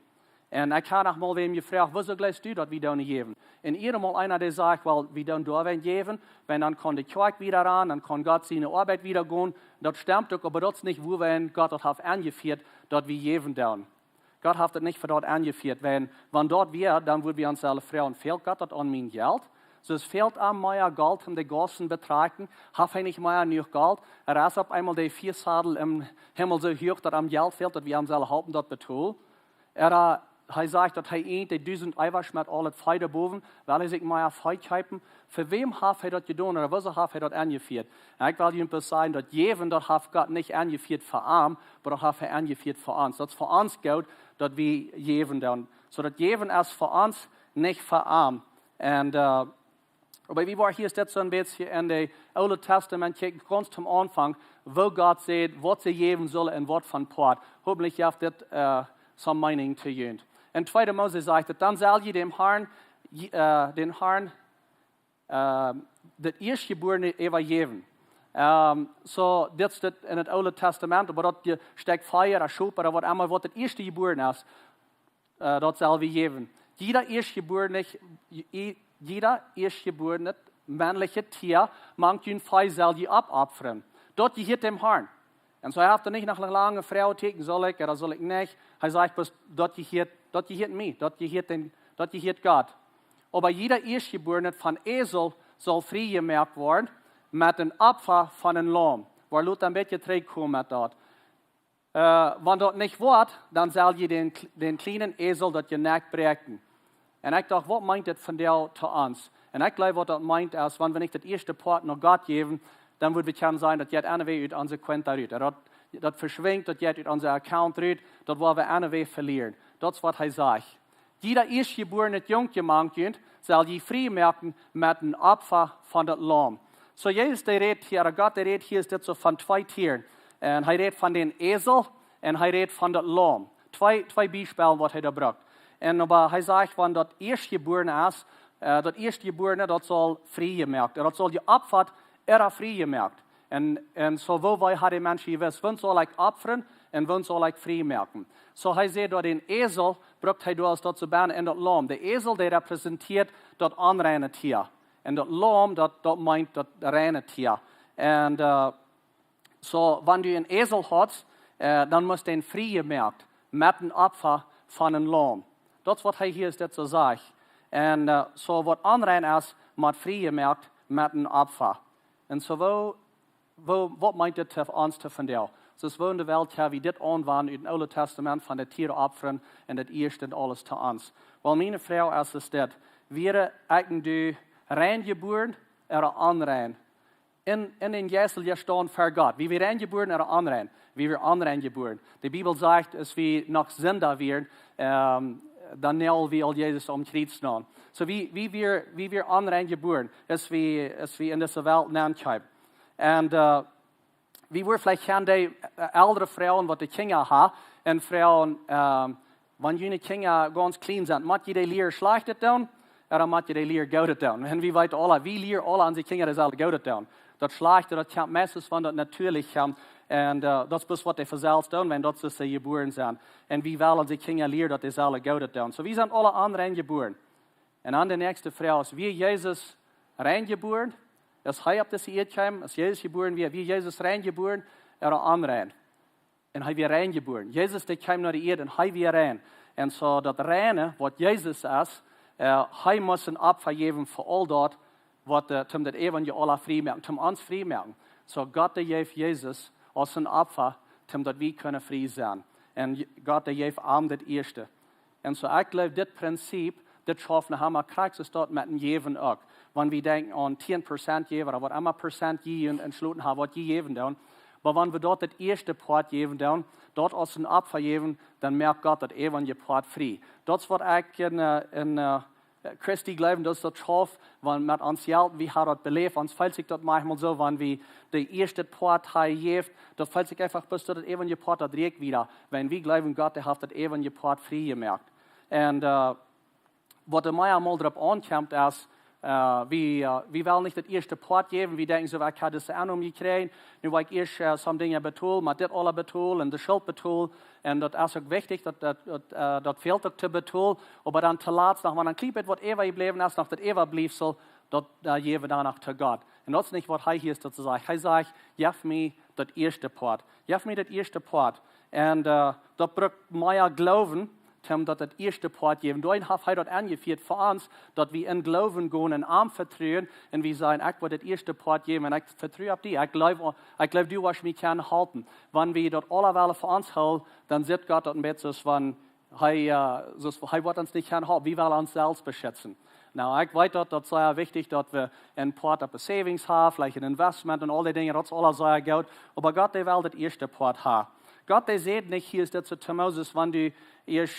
Und ich habe noch mal wem gefragt, wieso glaubst du, dass wir dann geben? Und mal einer, der sagt, well, wir dann dürfen geben, wenn dann kann die Kirche wieder ran, dann kann Gott seine Arbeit wieder gehen. Das stimmt doch, aber das ist nicht, wo wir Gott hat angeführt, dass wir geben dann. Gott hat das nicht für dort angeführt. Wenn dort wir, dann würden wir uns alle fragen, fehlt Gott das an mein Geld? So es fehlt an mehr Geld, um die Gossen betrachten. Habe ich nicht mehr genug Geld? Ist auf einmal die Viersadel im Himmel so hoch, dass am Geld fehlt, dass wir uns alle halten dort betul. Er sagt, dass er die 1000 Eiweiß mit alle Feier boven, weil er sich mehr Feigheiten. Für wem hat er das getan oder wieso hat er das angeführt? Ich will Ihnen sagen, dass jeden, das hat Gott nicht angeführt für arm, aber das hat er angeführt für uns. Das für uns gilt, dass wir jeden dann. So dass jeden ist für uns, nicht für arm. Und aber wie war hier ist das so ein bisschen in dem Alten Testament, ganz zum Anfang, wo Gott sagt, was sie geben soll und was von Port. Hoffentlich habt ihr so Meinung zu tun. Und 2. Mose sagt, dann soll ihr dem Herrn, das Erstgeborene geben. So, das ist in das Alte Testament, aber dort steckt Feuer, oder Schub, oder was immer, was das Erstgeborene ist, das soll wir geben. Jeder Erstgeborene männliche Tier mag ihn Feuer abopfern. Dort gehört dem Herrn. Und so habt ihr nicht nach einer langen Frau teken, soll ich oder soll ich nicht. Er sagt, dort gehört mir, dort gehört Gott. Aber jeder Erstgeborene von Esel soll freigemerkt werden mit dem Opfer von einem Lamm. Wo Luther ein bisschen trägt mit dort. Wenn dort nicht wird, dann soll ihr den kleinen Esel dort genägt brechen. Und ich dachte, was meint das von der zu uns? Und ich glaube, was das meint ist, wenn wir nicht das erste Part noch Gott geben, dann würde es sein, dass jetzt eine Weg aus unserer Quente rührt. Das verschwingt, dass jetzt aus unserem Account rührt, das wollen wir eine Weg verlieren. Das ist, was er sagt. Jeder erstgeborene Jungmann soll die frei merken mit dem Opfer von dem Lamm. So Jesus, der redet hier, oder Gott, der redet hier, ist das so von 2 Tieren. Und er redet von den Esel und er redet von dem Lamm. zwei Beispiele, was da braucht. Und aber er sagt, wenn das Erstgeborene ist, dat Erstgeborene, dat soll vrijgemaakt. Dat soll je opvat, vrijgemaakt. En zo wil wij hadden mensen gewusst, wanneer zal ik opferen en wanneer zal ik vrijmaken. Zo hij zei dat een ezel, brukt hij als dat ze bijna in dat lam. De ezel, die representeert dat onreine tier. En dat lam, dat meint dat reine tier. En zo, wanneer je een ezel had, dan moest hij vrijgemaakt met een opfer van een lam. Dat is wat hij hier dit zo zegt. En zo wat onrein is, moet vrijgemaakt met een opfer. En zo wat meint dit voor ons te vertellen? Dus we in de wereld hebben dit aanwenden uit het Oude Testament van de tieren offeren en het eerste en alles te ons. Wel, mijn vrouw is dit. Wir eigenlijk rein geboren oder onrein. In den Jesel staan voor God. Wie wir rein geboren oder onrein. Wie wir onrein geboren. De Bibel zegt, als we nog Sünder wären, dan nel wie al Jezus om Kreuz staan. So wie wir onrein geboren, als we in deze wereld neemt. En wie wordt vielleicht gaan die oudere vrouwen wat de kinderen hebben. En vrouwen, wanneer je kinderen ganz klein zijn, moet je die leren slecht doen, of moet je die leren goed doen. En wie weet alle, wie leren alle aan zijn kinderen zelf goed doen. Dat slechte, dat komt meestens van dat natuurlijk komt. En dat is dus wat die vanzelf doen, wanneer dat ze geboren zijn. En wie wel aan zijn kinderen leren dat die zelf goed doen. So wie zijn alle anderen geboren. En aan de nächste vrouw is, wie Jezus rein geboren. Als hij op deze eerd kwam, als Jezus geboren werd, wie Jezus rein geboren, onrein. En hij werd rein geboren. Jezus die kwam naar de eerd en hij werd rein. En zo dat reine, wat Jezus is, hij moest een opfer geven voor al dat, wat om dat evangelie alle vrijmaken, om ons vrijmaken. Zo God die geeft Jezus als een opfer, om dat wij kunnen vrij zijn. En God die geeft aan het eerste. En zo ik geloof dit principe, dit schaffen hebben we krijgen ze dat met een geven ook. Wanneer we denken aan 10% geven, of wat immer procent geven en sluiten hebben wat je geven doen. Maar wanneer we dat het eerste part geven doen, dat als een opfer geven, dan merkt God dat evangelie part vrij. Dat is wat ik in Christi geloven, dat is dat schaf, want met ons geld, wie hebben dat beleefd, ons fällt sich dat manchmal so, wanneer we de eerste part geeft, dat fällt sich einfach bis tot het evangelie part dat direkt wieder. Wenn wir geloven, Gott, der hat dat evangelie part vrij gemaakt. En wat er mij allemaal erop aankomt, is, we willen niet het eerste part geven. We denken zo, ik had deze aanom gekregen. Nu wil ik eerst some dingen betoelen, maar dit alle betoelen en de schuld betoelen. En dat is ook wichtig, dat veelt ook te betoelen. Maar dan te laat, nog maar een klein beetje wat eeuwig gebleven is, nog dat eeuwig blijft, dat geven we dan nog te God. En dat is niet wat hij hier is dat te zeggen. Hij zegt, geef me dat eerste part. Geef me dat eerste part. En dat brengt mij geloven, dat het eerste part geven. Daarin heeft hij dat aangevierd voor ons, dat we in geloven gaan en aan vertrouwen. En we zeggen, ik wil het eerste part geven en ik vertrouw op die. Ik geloof du, was je mij kan houden. Wanneer we dat allemaal voor ons houden, dan zit God dat een beetje van, hij wordt ons niet kan houden. We willen ons zelf beschützen. Nou, ik weet dat is zeer wichtig, dat we een part op de savings hebben, like een investment en al die dingen, dat is alles zeer goed. Maar God, die wil het eerste part hebben. Gott, der sagt nicht, hier ist das zu Moses, wenn du erst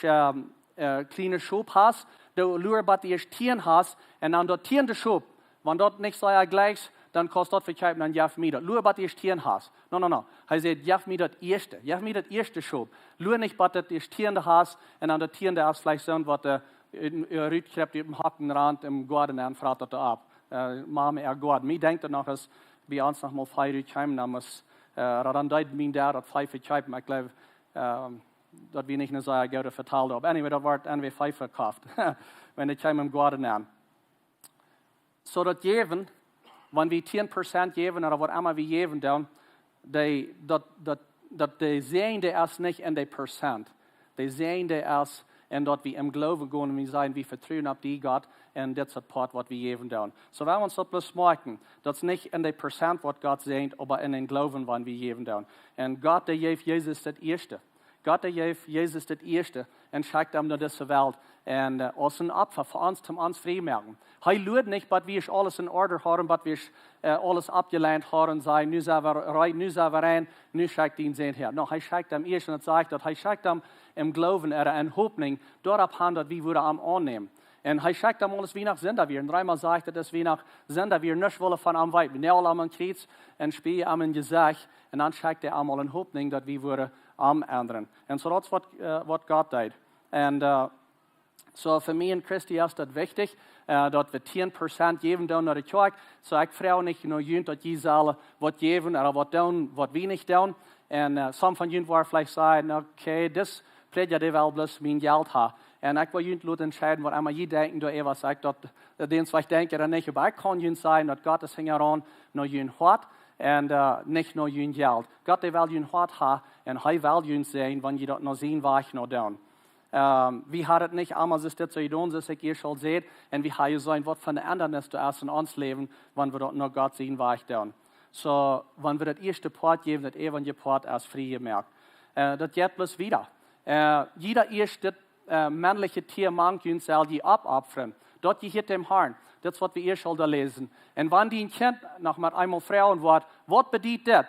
kleine Schub hast, du lur, was du erst Tieren hast, und dann dort Tieren der Schub. Wenn dort nicht so gleich, dann kannst du dort verkaufen, dann jaff mir das. Lur, was du erst Tieren hast. No. Er sagt, jaff mir das erste Schub. Lur nicht, was du erst Tieren hast, und dann der Tieren, der ist vielleicht so, was der Rütkrept im Hackenrand im Garten anfragt, das ab. Mama, Garten. Mir denkt noch, dass wir uns noch mal frei rütkommen, dann muss dan deed mijn daar dat 5 verkaufen. Ik geloof dat we niet een zeer goede vertaald hebben. Anyway, dat wordt NW 5 verkauft. Wenn ik hem Gott naam. So dat geven, wanneer we 10% geven, of wat immer we geven doen, dat de zijnde is niet in de procent. De zijnde is en dat we im geloven gaan en we zijn, we vertrouwen op die God. En dit is het part wat we geven doen. So we ons dat plus maken. Dat is niet in de procent wat God zegt, maar in den geloven wat we geven doen. En God die geeft Jezus het eerste. God die geeft Jezus het eerste. En schickt hem naar deze wereld. En als een opfer voor ons, om ons vrijmaken. Hij lukt niet, dat we alles in orde hebben, dat we alles abgeleid hebben. Zei, nu zijn we rein, nu schickt hij zijn her. No, hij schickt hem eerst en het zegt dat hij schickt hem im geloven en hoopning. Daarop gaan dat we worden hem aannemen. En hij schickt hem alles wie nach Sünder wir. En dreimal sagt dat wie nach Sünder wir nicht wollen von am weit. Wir nehmen am Kreuz en spelen am in Gezicht. En dan schickt hij allemaal een hoopning dat we worden ändern. Und so das, was Gott tut. Und so für mich und Christi ist das wichtig, dass wir 10% geben nach der Kirche. So ich frage nicht nur jemand, dass die sollen was geben oder was tun, was wir nicht tun. Und some von ihnen werden vielleicht sagen, okay, das Prediger, der will bloß mein Geld haben. Und ich will jemand Leute entscheiden, was immer je denken, da etwas sagt, dass den ich denke oder nicht. Aber ich kann jemand sagen, dass Gott das hängt an, nur jemand hat und nicht nur jemand Geld. Gott, der will jemand hat haben und er will jemand sehen, wenn ihr das noch sehen, was ich noch tun. Wir haben es nicht einmal so zu tun, dass ihr schon seht, und wir haben so ein Wort von der anderen ist, erst in uns leben, wenn wir dort noch Gott sehen, was ich tun. So, wenn wir das erste Part geben, das Evangelium als frei gemerkt. Das geht bloß wieder. Jeder erste männliche Tier mag uns die abopfern. Dort geht dem Herrn. Das ist, was wir hier schon da lesen. Und wenn die ein Kind noch mit einmal Frauen wird, was bedeutet das?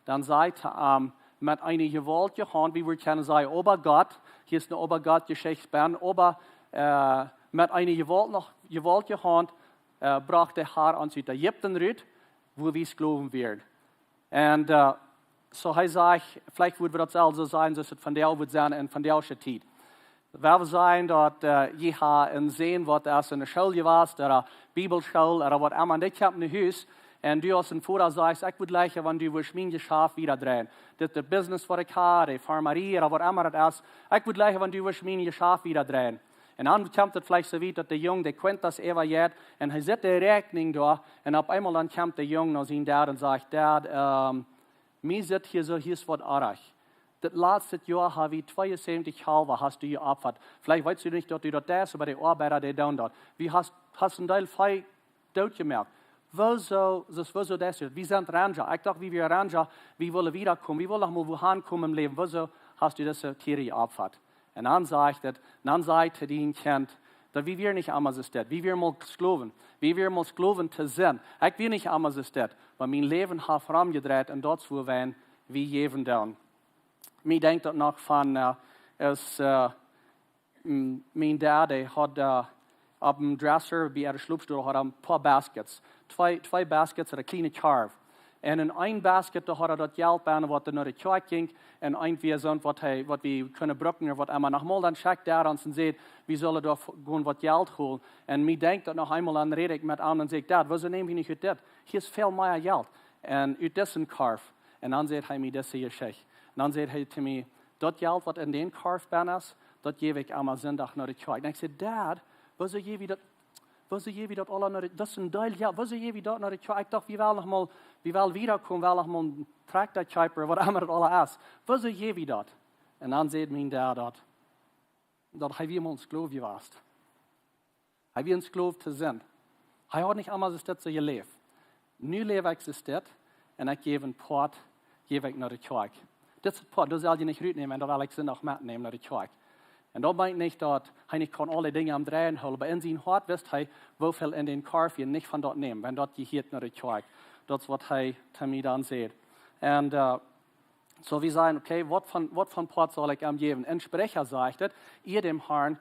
Dann sagt er, mit einer gewaltigen Hand, wie wir können sagen, Ober Gott, hier ist eine Ober Gott Geschichte, mit einer gewaltigen Hand brachte der Herr uns aus Ägypten rüt, wo wir es glauben werden. Und so er sagt, vielleicht würde das also sein, dass es von der wird sein und von der Zeit. Wir sein, dass je sehen, was das in der Schule war, oder Bibelschule, oder was immer. Und ich habe ein Haus, und du hast ein Vorder sagst, ich würde leichter, wenn du mein Geschäft wieder drehen. Das ist das Business, was ich habe, die Farmerie, oder was immer das ist. Ich würde leichter, wenn du mein Geschäft wieder drehen. Und dann kommt es vielleicht so weit, dass der Junge, der kennt das immer jetzt, und er sieht die Rechnung da, und auf einmal dann kommt der Junge nach seinem Dad und sagt, Dad, mir sieht hier so, hier ist was erreicht. Das letzte Jahr habe ich 72 halber hast du hier abfahrt. Vielleicht weißt du nicht, dass du das aber der Arbeiter, der down dort. Wie hast du einen Teil frei dort gemerkt? Wieso das? Wir sind Ranger. Ich dachte, wie wir Ranger, wir wollen wiederkommen. Wir wollen mal wohin kommen im Leben. Wieso hast du das Tiere abfahrt? Und dann sagt er den Kind, dass wir nicht einmal so steht. Wie wir mal glauben. Wie wir mal glauben zu sein. Ich will nicht einmal so steht. Weil mein Leben hat vorangedreht und dort wo wir wie jeden down. Mir denkt das noch von, mein Dad hat auf dem Dresser bei der Schlupfstuhl hat ein paar Baskets. Zwei Baskets und eine kleine Carve. Und in ein Basket da hat das Geld bei, was nach der Kirche ging. Und ein wir sind, was wir können brücken oder was immer. Nachmal dann checkt der uns und sagt, wir sollen da gehen, was Geld holen. Und mir denkt das noch einmal an, rede ich mit an und sagt, Dad, wieso nehmen wir nicht das? Hier ist viel mehr Geld. Und ut das ein Carve. Und dann sagt er mir, das ist Geschichte. Und dann sagt er zu mir, das Geld, was in den Carve ist, das gebe ich einmal Sonntag nach der Kirche. Und ich sage, Dad, wieso gebe ich das alle nach der Kirche? Das ist ein Teil, ja, wieso gebe ich das nach der Kirche? Ich dachte, wir wollen wiederkommen, wir wollen einen Traktor kaufen, was immer das alles ist. Wieso gebe ich das? Und dann sagt mein Dad, dass wir uns Glaube gewasst. Wir uns Glaube zu sein. Er hat nicht einmal das so gelebt. Nu lebe ich das und ich gebe einen Port, gebe ich nach der Kirche. Das ist ein Port, das soll ich nicht rübernehmen, da will ich sie noch mitnehmen nach der Kirche. Und da meint nicht, dass er nicht alle Dinge am Drehen holen, aber in seinem Hart wisst er, wie viel in den Karf nicht von dort nehmen, wenn dort geht nach der Kirche. Das ist, was er zu mir dann sieht. Und so wir sagen, okay, was von Port soll ich ihm geben? Ein Sprecher sagt, ihr dem Herrn,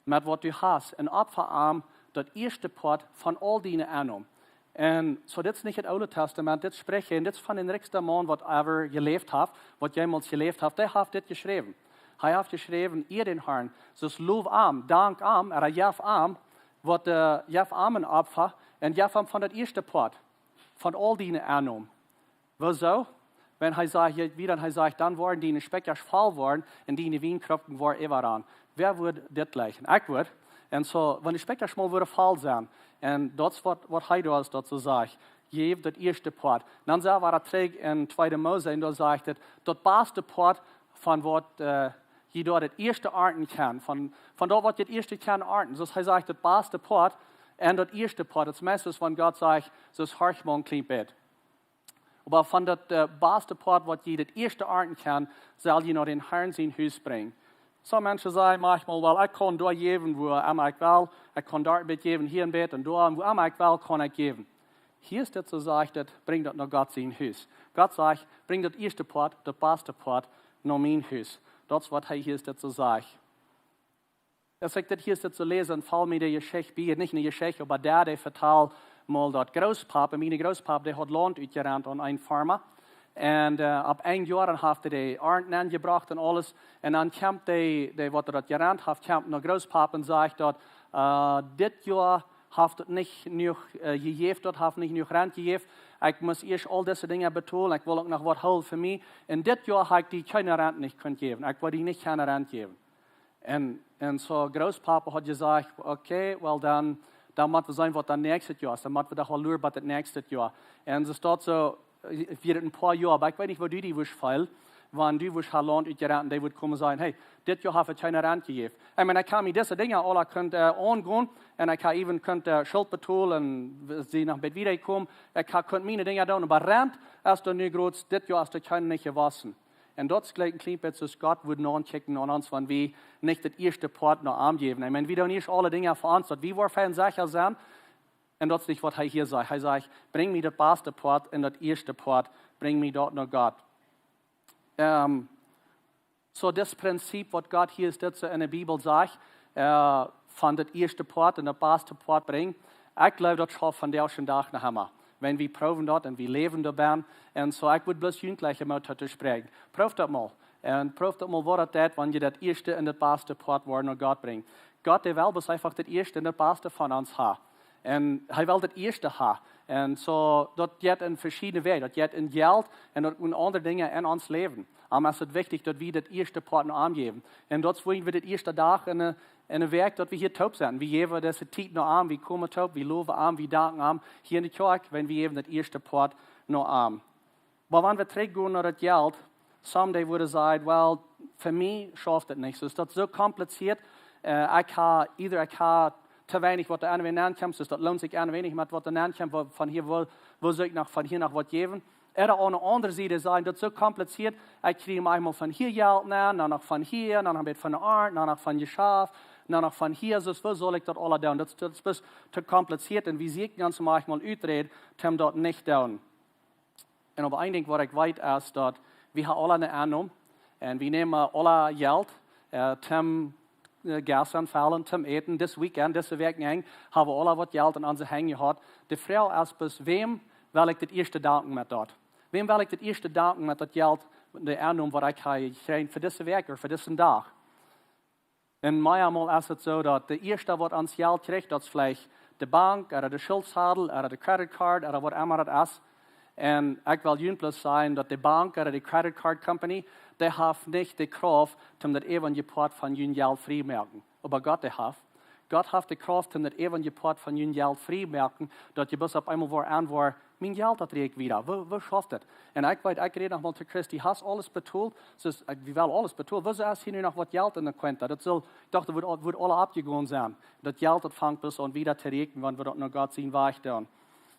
mit was du hast, ein Opferarm, das erste Port von all deinen Annahmen. Und so das ist nicht das Alte Testament, das spreche ich, das ist von den nächsten Mann, was ever gelebt hat, was jemals gelebt hat, der hat das geschrieben. Er hat geschrieben, ihr den Herrn, das Lob am, Dank am, oder Jaf am, was Jaf amen Opfer, und Jaf am von der ersten Port, von all deinen Annahmen. Wieso? Wenn er sagt, dann worden die Speckers voll worden, und die Wienkropfen waren immer an. Wer würde das gleichen? Ich würde. Und so, wenn die Speckers mal würde voll sein, und das ist, was er dazu sagt, gebt das erste Port. Dann war er trägt in 2. Mose, und da sagt er, das beste Port, von was je dort das erste Arten kann, von dort, was das erste kann Arten. So er sagt, das beste Port, und das erste Port, das meiste, von Gott sagt, das Harchmon klingt. Aber von das beste Port, was je das erste Arten kann, soll je noch den Herrn sein Haus bringen. So Menschen sagen manchmal, well, ich kann da geben, wo ich will, ich kann dort geben, hier im Bett und da, wo ich will, kann ich geben. Hier ist das so, sagt, bring das nach Gott sein Haus. Gott sagt, bring das erste Port, das beste Port, nach mein Haus. Das ist, was er hier ist, das so sagt. Als ich das hier ist, das zu lesen, fall mir die Geschichte bei, nicht eine Geschichte, aber der vertelt mal, dass Großpapa, meine Großpapa, der hat Land ausgerannt an einen Farmer. En op 1 jaar en half de arend aangebracht en alles. En dan komt wat dat gerend heeft, komt naar groospapa en zegt dat dit jaar heeft het niet genoeg gegeven, dat heeft niet genoeg rente gegeven. Ik moest eerst al deze dingen betalen, ik wil ook nog wat hulp voor mij. En dit jaar heb ik die keine rente niet kunnen geven. Ik wil die niet geen rente geven. En zo groospapa had gezegd, oké, wel dan moeten we zijn wat dan nächstes jaar is. Dan moeten we toch wel leren wat het nächstes jaar. En ze staat zo, weer een paar jaar, maar ik weet niet waar du die was veel. Want du was haar land uitgeraten en die would komen zeggen, hey, dit jaar heb ik geen rente gegeven. Ik meine, ik kan me deze dingen alle aangaan en ik kan even schuld betalen en ze nog bij weer komen. Ik kan mijn dingen doen, maar rente is er nu groot, dit jaar is er geen niet gewassen. En dat is gelijk een klein beetje zoals God wordt aankijken aan ons, want we niet het eerste part naar aangeven. Ik meine, we doen eerst alle dingen voor ons, dat we waarvan sicher zijn. En dat is niet wat hij hier zegt. Hij zegt, breng me dat beste part en dat eerste part, breng me dat naar God. So das Prinzip, was Gott hier steht, in der Bibel sagt, von das erste Part und das beste Part bringen, ich glaube, das schafft von der ersten Tag nach immer. Wenn wir proben dort und wir leben dabei, und so, ich würde bloß Jugendliche mal zu sprechen. Probt das mal. Und probt das mal, was das, wenn ihr das erste und das beste Part nach Gott bringt. Gott, der will bloß einfach das erste und das beste von uns haben. Und er will das erste haben. En so, dat gaat in verschillende wegen. Dat gaat in geld en in andere dingen in ons leven. Maar het is wichtig dat we dat eerste partner aangeven. En dat is waarom we dat eerste dag in een werk dat we hier top zijn. We geven deze tijd nog aan, we komen top, we loven aan, we danken aan. Hier in de kerk, wenn we geven dat eerste part nog aan. Maar wanneer we teruggaan naar het geld, someday worden ze zeggen, well, voor mij schafft het niet. Dus dat is zo compliceerd. Ik ga te weinig wat er aan weer aankomt, dus dat loont zich aan weinig met wat er aankomt, van hier wil ik nog van hier nog wat geven. Er aan de andere zijde zijn dat zo compliceerd. Ik krijg eenmaal van hier geld aan, dan nog van hier, dan nog een beetje van de aard, dan nog van je schaaf, dan nog van hier. Dus hoe zal ik dat alle doen? Dat is best te compliceerd en wie zie ik ganz manchmal uitreden, om dat niet doen. En op één ding wat ik weet is dat we hebben alle een aannom en we nemen alle geld, gestern fallen zum Eten, this weekend, deze week hebben we alle wat geld in onze handen gehad. De vraag is dus, wem wil ik het eerste danken met dat? Wem wil ik het eerste danken met dat geld, de aannom wat ik ga krijgen voor deze week of voor deze dag? En meestal is het zo dat de eerste wat ons geld krijgt, dat is vielleicht de bank, of de schuldsadel, of de creditcard, of wat immer het is. En ik wil jullie plus zeggen dat de bank of de creditcard company, die heeft niet de kracht om dat eeuwige part van jullie geld vrij te maken. Maar God heeft. God heeft de kracht om dat eeuwige part van jullie geld vrij te maken, dat je best op eenmaal waar aan waar, mijn geld dat reek weer. Waar schafft het? En ik weet, ik reed nog mal te Christi, hast alles betoeld, dus we wel alles betoeld. Waar is hier nu nog wat geld in de kwenta? Dat zal, ik dacht, dat wordt alle afgegaan zijn. Dat geld dat vangt dus aan weer te rekenen, wanneer we dat naar God zien weg doen.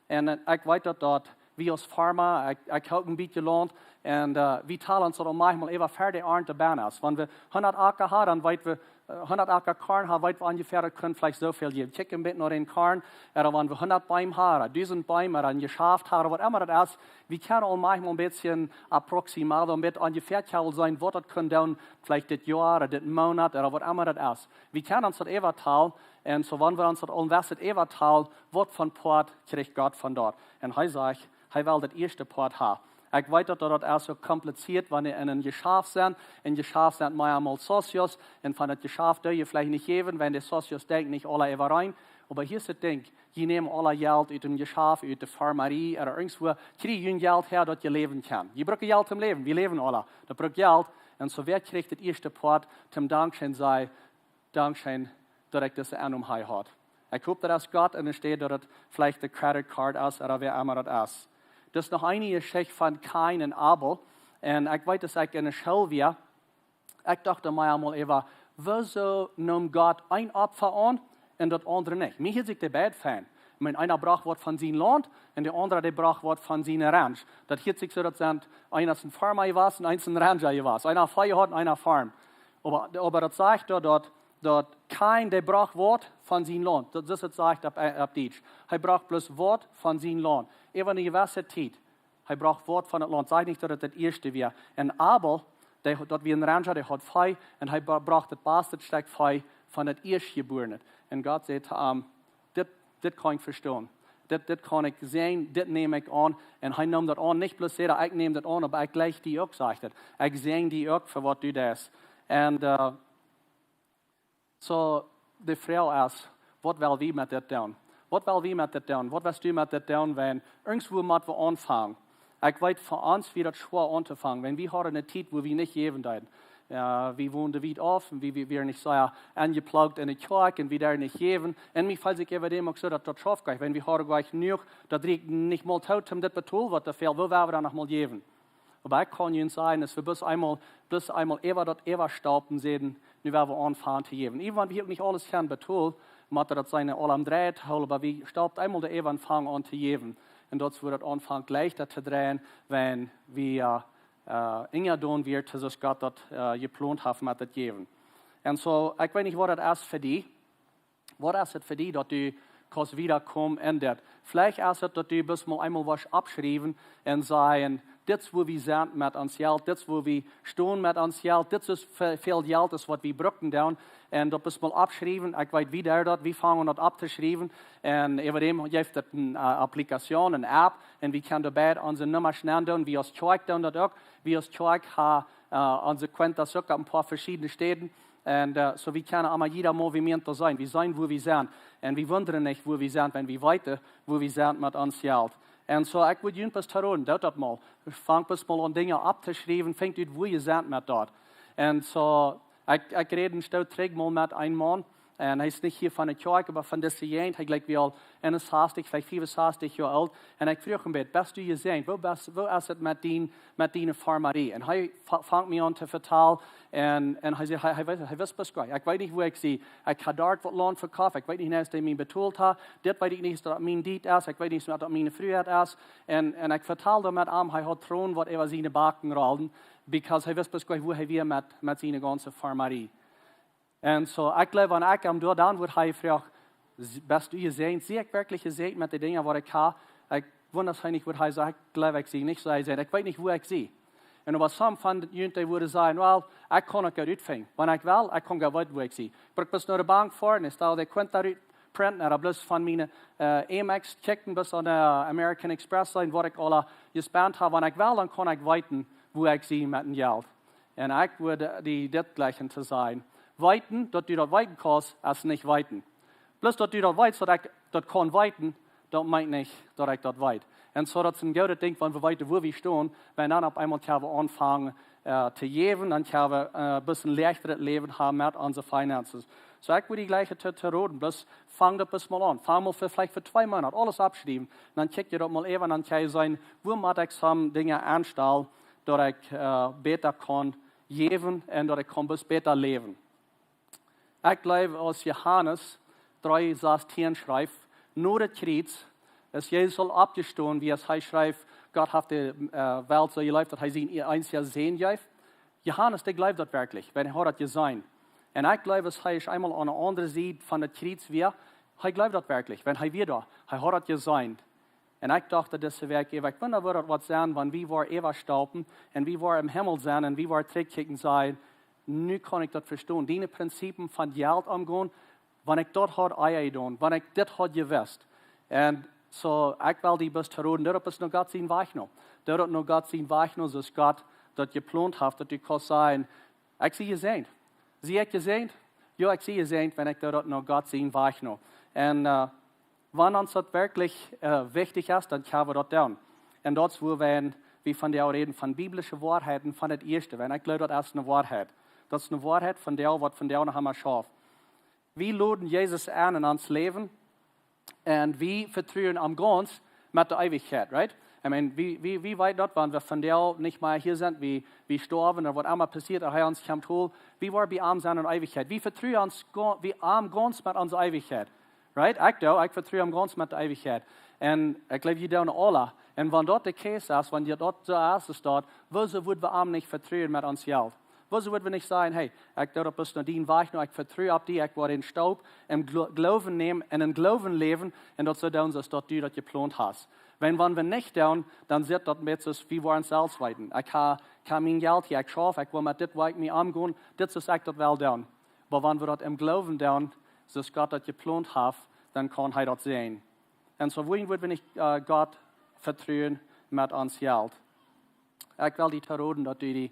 En ik weet dat wie als farmer, ik heb een beetje land en we talen ons dan manchmal even verder aan te banen. Wanneer we 100 akker hebben, dan weten we 100 akker korn hebben, weten we ongeveer, dat kunnen vielleicht zoveel geven. Check een beetje naar een korn, en wanneer we 100 bomen hebben, 1000 bomen, een geschaft hebben, wat immer dat is, we kunnen al manchmal een beetje approximeren, een beetje ongeveer kunnen zijn, wat dat kan doen, vielleicht dit jaar, dit maand, of wat immer dat is. We kunnen ons dat even talen, en zo wanneer we ons dat onwasset even talen, wat van poort krijgt God van dort. En hij zegt, hij wil dat eerste part hebben. Ik weet dat dat is zo compliceerd wanneer in een geschaaf zijn. In geschaaf zijn maar allemaal socios. En van het geschaaf doe je vielleicht niet geven, wenn de socios denken niet alle even rein. Maar hier is het ding. Je neemt alle geld uit een geschaaf, uit de farmerie, of ergens krijg je geld her dat je leven kan. Je gebruikt geld om leven. We leven alle. Dat gebruikt geld. En zo wer krijgt het eerste part om dankzij zij, dankzij dat ik deze aannom had. Ik hoop dat als God en er staat dat het vielleicht de creditcard is, of wer immer dat is. Dus nog een geschichte van Kain en Abel. En ik weet dat ik in de school was. Ik dacht mij allemaal even, wieso nam God een opfer aan en dat andere niet? Mij heeft zich de beide fijn. Mijn einer bracht wat van zijn land en de andere die bracht wat van zijn ranch. Dat heeft zich zo dat zijn, einer is een farmer was en einer een rancher was. Einer vee had en einer farm. Maar dat zegt dat Kain die bracht wat van zijn land. Dat is het zegt op Duits. Hij bracht plus wat van zijn land. Even een gewisse tijd. Hij bracht wat van het land. Zeg niet dat het eerste was. En Abel, dat wie een rancher, die had vee. En hij bracht het beste stuk vee van het eerstgeborene. En God zei, dit kan ik verstaan. dit kan ik zijn, dit neem ik aan. En hij nam dat aan, niet bloos zeggen, ik neem dat aan, maar ik gleich die ook, zegt het. Ik zijn die ook voor wat du doet. En zo de vrouw is, wat wil wie met dit doen? Wat wil wie met dit doen? Wat willst du met dit doen, wenn irgendwo moeten we aanvangen? Ik weet voor ons wie dat schwer aan te vangen. Wenn we hadden een tijd waar we niet geven deden. We woonden weit af en we werden niet zo aangeplakt in de kerk en we daar niet geven. En mij valt ik even dem ook zo dat dat schaf gaat. Wenn we hadden gleich genoeg, dat ik niet mal taut om dit betoel wat te veel, wil we dan nog mal geven. Aber ich kann Ihnen sagen, dass wir bis einmal ever dat ever stauben sehen, nu werden wir anfangen zu geben. Even wenn wir nicht alles können betonen, macht das seine all am Dreht, aber wir staubt einmal der ever anfangen an zu geben. Und dort wird das anfangen leichter zu drehen, wenn wir enger tun wird, dass Gott das geplant hat mit das geben. Und so, ich weiß nicht, was das ist für die. Was ist es für die, dass du kannst wiederkommen in das? Vielleicht ist es, dass du bis mal einmal was abschreiben und sagen, dit wo wir sind mit ons geld, dit wo wir stehen mit ons geld, dit is veel geld is wat we brücken doen. En dat is mal abschrijven. Ik weet wie daar dat, we vangen dat ab te schrijven. En everdem heeft het een applicatie, een app. En we kunnen daarbij onze nummers doen. We als kerk doen dat ook. We als kerk hebben onze kwentas ook op een paar verschillende steden. En so we kunnen allemaal jeder moviment zijn. We zijn wo we zijn. En we wonderen niet wo we zijn, wenn we weten wo we zijn met ons geld. En zo, ik wil jullie pas terug, dat mal. Fang pas mal aan dingen ab te schrijven, fängt uit wo je bent met dat. En zo, ik rede een stout terug mal met een man. En hij is niet hier van de kerk, maar van de SIE. Hij lijkt wel 61, vielleicht 65 jaar oud. En ik vroeg hem, best u gezien, wo is het met die farmarie? En hij vangt me aan te vertellen. En hij zegt, hij wist pas goed. Ik weet niet hoe ik zie. Ik ga daar wat land verkopen. Ik weet niet eens dat hij mij betaald heeft. Dit weet ik niet dat mijn dit is. Ik weet niet dat mijn vrijheid is. En ik vertelde met hem, hij had troon wat over zijn bakken rollen. Because hij wist pas goed hoe hij weer met zijn ganze farmarie. En zo, ik geloof aan ik hem door dan wordt hij vraagt, best u gezien? Zie ik werkelijk gezien met de dingen wat ik ga? Ik wonder niet wat hij zegt. Ik geloof ik zie niet zo hij zegt. Ik weet niet hoe ik zie. En op some van jullie worden zeggen, wel, ik kan het uitvinden. Wanneer ik wil, ik kan gaan weten hoe ik zie. Maar ik ben naar de bank voor en ik stel de kwint daaruit printen. En ik plus van mijn Amex checken, bis aan de American Express zijn, wat ik al gespaard heb. Wanneer ik wil, dan kan ik weten hoe ik zie met een geld. En ik würde dit gleichen te zijn. Weten, dat u dat weten kan, is niet weten. Plus dat u dat weet, zodat ik dat kan weten, dat meint niet dat ik dat weet. En zo dat is een goede ding, wanneer we weten waar we staan, wenn dan op eenmaal gaan we aanvangen te geven, dan gaan we een beetje leichter leven hebben met onze finances. So ik wil die gleiche te roden, plus fang dat eens mal aan. Fang mal vielleicht voor 2 maanden, alles abschrijven. Dan kijk je dat mal even, dan kan je zijn, waar moet ik some dingen aanstellen, dat ik beter kan geven en dat ik kan dus beter leven. Ik geloof als Johannes 3:16 schrijft, nur het kreuz, dass Jezus al abgestorben, wie hij schrijft, Gott hat de Welt so gelebt, dat hij zijn einziger Sehen heeft. Johannes, der glaubt dat wirklich, wenn er dat gezien. En ik geloof, dass hij einmal aan de andere zijde van het kreuz weer, hij glaubt dat wirklich, wenn hij weer da, hij had dat gezien. En ik dacht, dat deze werk ik wonder, wat wat zijn, wanneer we eeuwig stauben, en wie wir im Himmel zijn, en wie wir terugkijken zijn. Nu kan ik dat verstaan. Die principen van geld omgaan, wanneer ik dat had doen, wanneer ik dit had gewist. En zo, ik wil die best horen, daarop is nog God zijn weg nog. Daarop nog God zijn weg nog, zoals God dat gepland heeft, dat u kan zeggen, ik zie je zijn. Zie ik je zijn? Ja, ik zie je zijn, wanneer ik daarop nog God zijn weg nog. En wanneer ons dat werkelijk wichtig is, dan gaan we dat doen. En dat is waar we van jou reden, van biblische waarheden, van het Ieeschte. En ik geloof dat is een waarheid. Dat is een waarheid van jou, wat van jou nog allemaal schaf. We laden Jezus aan in ons leven. En we vertrouwen am ganz met de eeuwigheid, right? I mean, wie weet dat, wanneer we van jou niet meer hier zijn, we sterven, er wat allemaal passiert, er hij ons komt hol. We worden bij zijn in eeuwigheid. We vertrouwen ons ganz met onze eeuwigheid, right? Ik vertrouw am ganz met de eeuwigheid. En ik leef je down alle. En wanneer dat de case is, wanneer dat zo is staat, wieso worden we am niet vertrouwen met ons geld? Wieso würden wir nicht sagen, hey, ich darf bis nach den Weg noch, ich vertraue auf die, ich werde in Staub, im Glauben nehmen, und in Glauben leben, und das so tun, dass du das geplant hast. Wenn wir nicht tun, dann sieht das mit uns, wie wir uns selbst weiten. Ich kann mein Geld hier, ich schaffe, ich will mit dem Weg mir umgehen, das ist ich das wel tun. Aber wenn wir das im Glauben tun, dass Gott das geplant hat, dann kann er das sehen. En zo wohin wordt we niet God vertrouwen met ons geld. Ik wil die te roden dat u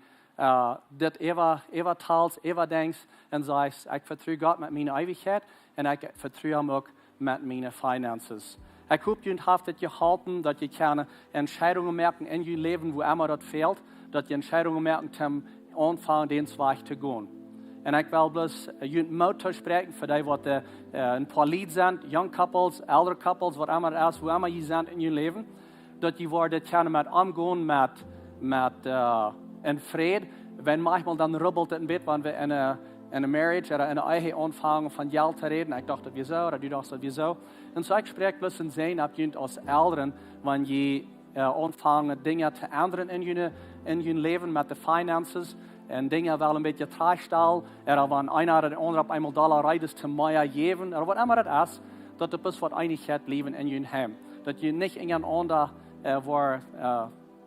dit even taalt, even denkt en zegt, ik vertrouw God met mijn eeuwigheid en ik vertrouw hem ook met mijn finances. Ik hoop je heeft het geholpen, dat je kan Entscheidungen merken in je leven, wo immer dat fehlt, dat je Entscheidungen merken zum Anfang den Weg te gaan. En ik wil dus je moed toespreken voor die wat een paar lied zijn, young couples, elder couples, wat immer is, wo immer je bent in je leven, dat je wordt kan met omgaan met in vrede. Wenn manchmal dan rubbelt het een beetje, wanneer we in een marriage oder in een eigen aanvangen van geld te reden. Ik dacht dat we zo, oder du dacht dat we zo. En zo ik spreek plus in zijn op je als ouderen, wanneer je aanvangen dingen te ändern in je leven met de finances. En dingen wel een beetje traagstellen. Wanneer einer oder andere op eenmaal dollar rijdt te meer geven. Of wat immer het is, dat er dus wat einigheid leven in je heim. Dat je niet in een ander waar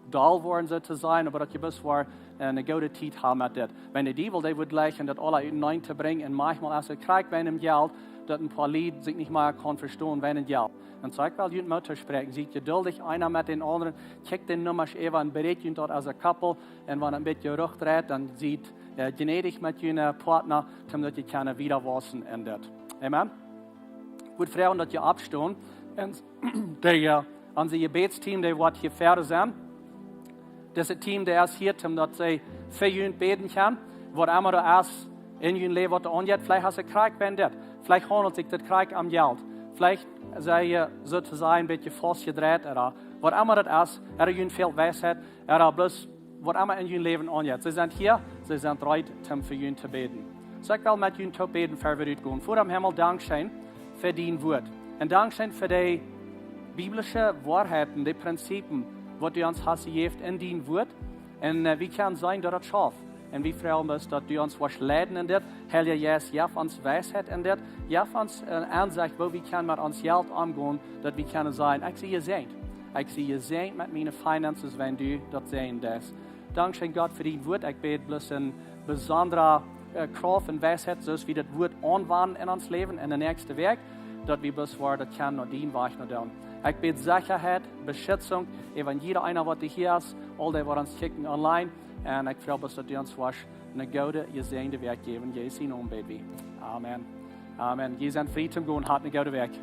dal worden zou te zijn, maar dat je best waar een goede tijd hebt met dit. Wenn de duivel die wil leggen dat alle uiteen te brengen en manchmal als je krijgt bij hem geld, dat een paar lied zich niet meer kan verstaan bij een geld. En zo ik wil je met spreken, ziet geduldig einer met den anderen, check den nummers even en bereid je dat als een koppel en wanneer een beetje rugdraait, dan ziet gnädig met je partner, zodat je kan wiederwassen in dit. Amen. Ik wil vragen dat je opstaan en onze gebedsteam, die wat hier verder zijn. Dat is het team dat is hier, omdat zij voor jullie beden kan. Wat immer er is in jullie leven wat er aangaat. Vielleicht als je krijgt bij dit. Vielleicht handelt zich dat krijgt am geld. Vielleicht zij je sozusagen een beetje vastgedraaid. Wat immer het is, jullie veel wijsheid. Bloß wat immer in jullie leven aangaat. Ze zijn hier, ze zijn bereid om voor jullie te beden. Dus ik wil met jullie te beden voor we gaan. Voor hem helemaal dankzijn voor die woord. En dankzijn voor die biblische waarheden, die principen, wat u ons has gegeven in die woord. En wie kan zijn dat het schafft. En wie vragen ons dat u ons was leiden in dit. Heilige Jezus, jaf ons wijsheid in dit. Jaf ons een aanzicht, waar we kan met ons geld omgaan, dat we kunnen zijn, ik zie je zijn. Ik zie je zijn met mijn finances, wenn du dat zijn des. Dankzij God voor die woord. Ik bid bloß een bijzondere kracht en wijsheid, zoals we dat woord aanwenden in ons leven, in de nächste week, dat we bloß waar dat kan naar die weg naar doen. Ik bid Sicherheit, Beschützung, even jeder einer, wat hier is, all die wat ons kijken online. En ik vraag dat u ons was een goede, gezegende werk geven. Jezus naam, baby. Amen. Amen. Je zijn vrij te gaan, had een goede werk.